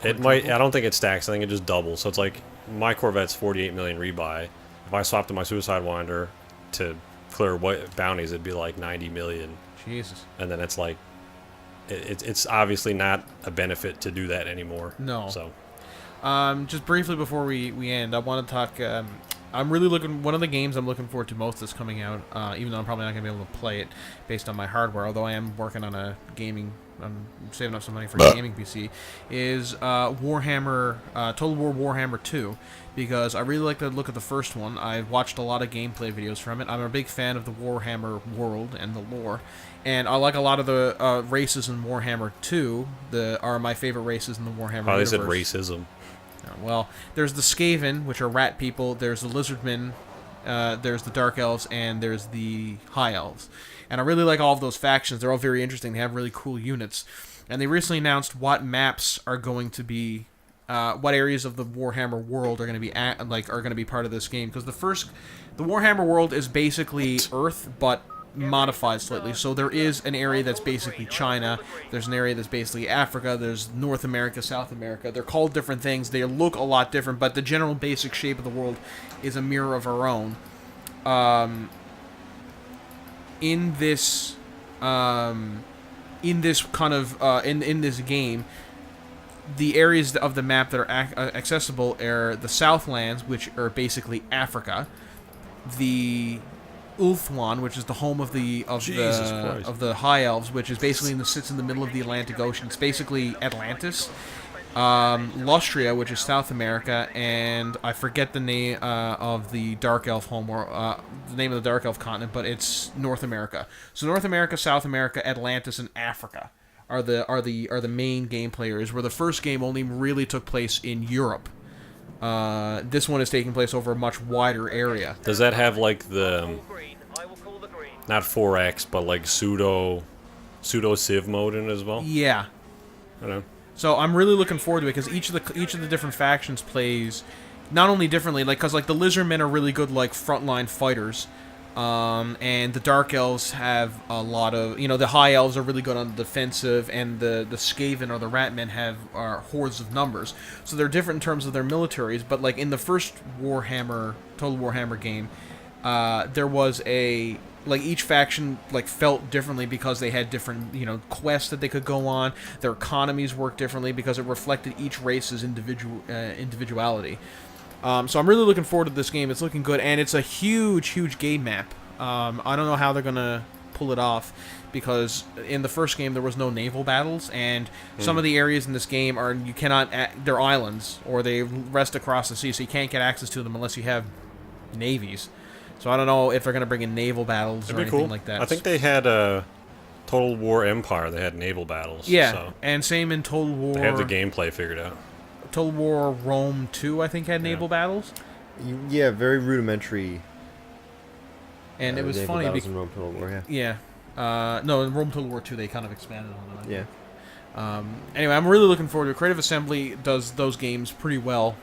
It might. I don't think it stacks. I think it just doubles. So it's like my Corvette's 48 million rebuy. If I swapped to my Suicide Winder to clear bounties, it'd be like 90 million. Jesus. And then it's like, it's obviously not a benefit to do that anymore. No. So, just briefly before we end, I want to talk. I'm really looking. One of the games I'm looking forward to most that's coming out, even though I'm probably not going to be able to play it based on my hardware. Although I am working on a gaming. I'm saving up some money for a gaming PC. Is Warhammer Total War Warhammer 2. Because I really like the look of the first one. I've watched a lot of gameplay videos from it. I'm a big fan of the Warhammer world and the lore. And I like a lot of the races in Warhammer 2 are my favorite races in the Warhammer universe. They said racism. Well, there's the Skaven, which are rat people. There's the Lizardmen. There's the Dark Elves. And there's the High Elves. And I really like all of those factions. They're all very interesting. They have really cool units. And they recently announced what maps are going to be... what areas of the Warhammer world are going to be part of this game? Because the Warhammer world is basically Earth, but modified slightly. So there is an area that's basically China. There's an area that's basically Africa. There's North America, South America. They're called different things. They look a lot different, but the general basic shape of the world is a mirror of our own. In this game. The areas of the map that are accessible are the Southlands, which are basically Africa, the Ulthuan, which is the home of the High Elves, which is basically sits in the middle of the Atlantic Ocean. It's basically Atlantis. Lustria, which is South America, and I forget the name of the Dark Elf home, or the name of the Dark Elf continent, but it's North America. So North America, South America, Atlantis, and Africa are the main game players, where the first game only really took place in Europe. This one is taking place over a much wider area. Does that have like the not 4X but like pseudo civ mode in it as well? Yeah. I don't know. So I'm really looking forward to it because each of the different factions plays not only differently, like because like the Lizardmen are really good like frontline fighters. And the Dark Elves have a lot of, the High Elves are really good on the defensive, and the Skaven or the Ratmen are hordes of numbers. So they're different in terms of their militaries, but like in the first Total Warhammer game, there was each faction felt differently because they had different, quests that they could go on. Their economies worked differently because it reflected each race's individuality. So I'm really looking forward to this game. It's looking good, and it's a huge, huge game map. I don't know how they're going to pull it off, because in the first game there was no naval battles, and some of the areas in this game they're islands, or they rest across the sea, so you can't get access to them unless you have navies. So I don't know if they're going to bring in naval battles or anything like that. I think they had Total War Empire. They had naval battles. Yeah, so and same in Total War... They have the gameplay figured out. Total War Rome 2, I think, had naval battles. Yeah, very rudimentary And it was funny because because in Rome Total War, yeah. no, in Rome Total War 2 they kind of expanded on it. Yeah. Anyway, I'm really looking forward to it. Creative Assembly does those games pretty well.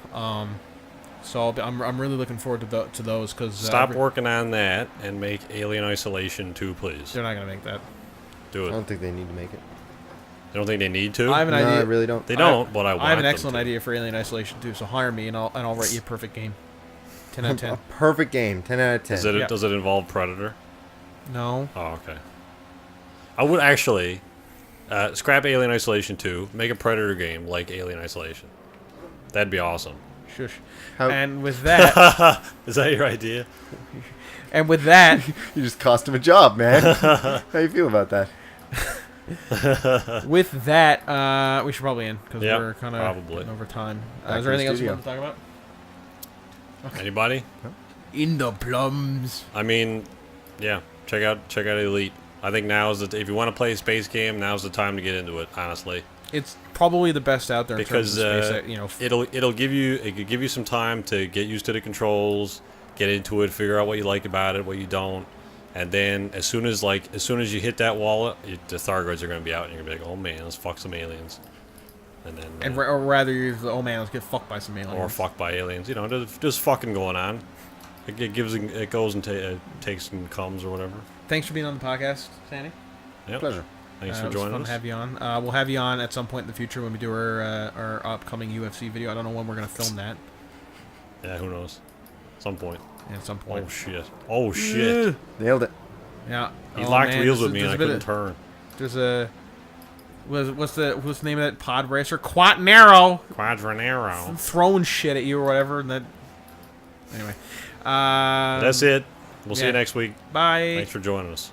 So I'm really looking forward to those because Stop working on that and make Alien Isolation 2, please. They're not gonna make that. Do I it. don't think they need to make it. You don't think they need to? I have an No, idea. I really don't. They don't, but I want I have an them excellent to. idea for Alien Isolation 2. So hire me and I'll write you a perfect game. 10 out of 10. A perfect game. 10 out of 10. Does it involve Predator? No. Oh, okay. I would actually scrap Alien Isolation 2, make a Predator game like Alien Isolation. That'd be awesome. Shush. How- And with that, Is that your idea? and with that, You just cost him a job, man. How you feel about that? we should probably end because Yep, we're kind of probably. over time. Back Is to there the anything else you studio. want to talk about? Anybody? In the plums. I mean, yeah. Check out Elite. I think now is if you want to play a space game, now's the time to get into it. Honestly, It's probably the best out there in because terms of space. it could give you some time to get used to the controls, get into it, figure out what you like about it, what you don't, and then as soon as you hit that wall, the Thargoids are going to be out, and you're going to be like, oh man, let's fuck some aliens, and then or rather, you're the oh man, let's get fucked by some aliens. or fucked by aliens. You know, there's fucking going on. It goes and takes and comes or whatever. Thanks for being on the podcast, Sandy. Yep. Pleasure. Thanks It for was joining fun us. to have you on. We'll have you on at some point in the future when we do our upcoming UFC video. I don't know when we're gonna film that. Yeah, who knows? Some point. Yeah, at some point. Oh shit. Oh shit. Nailed it. Yeah. He Oh, locked man, wheels there's with a- me and I there's a bit couldn't of- turn. There's a what's the name of that pod racer? Quaternaro Quadranero. throwing shit at you or whatever. And that. Anyway. That's it. We'll see yeah. you next week. Bye. Thanks for joining us.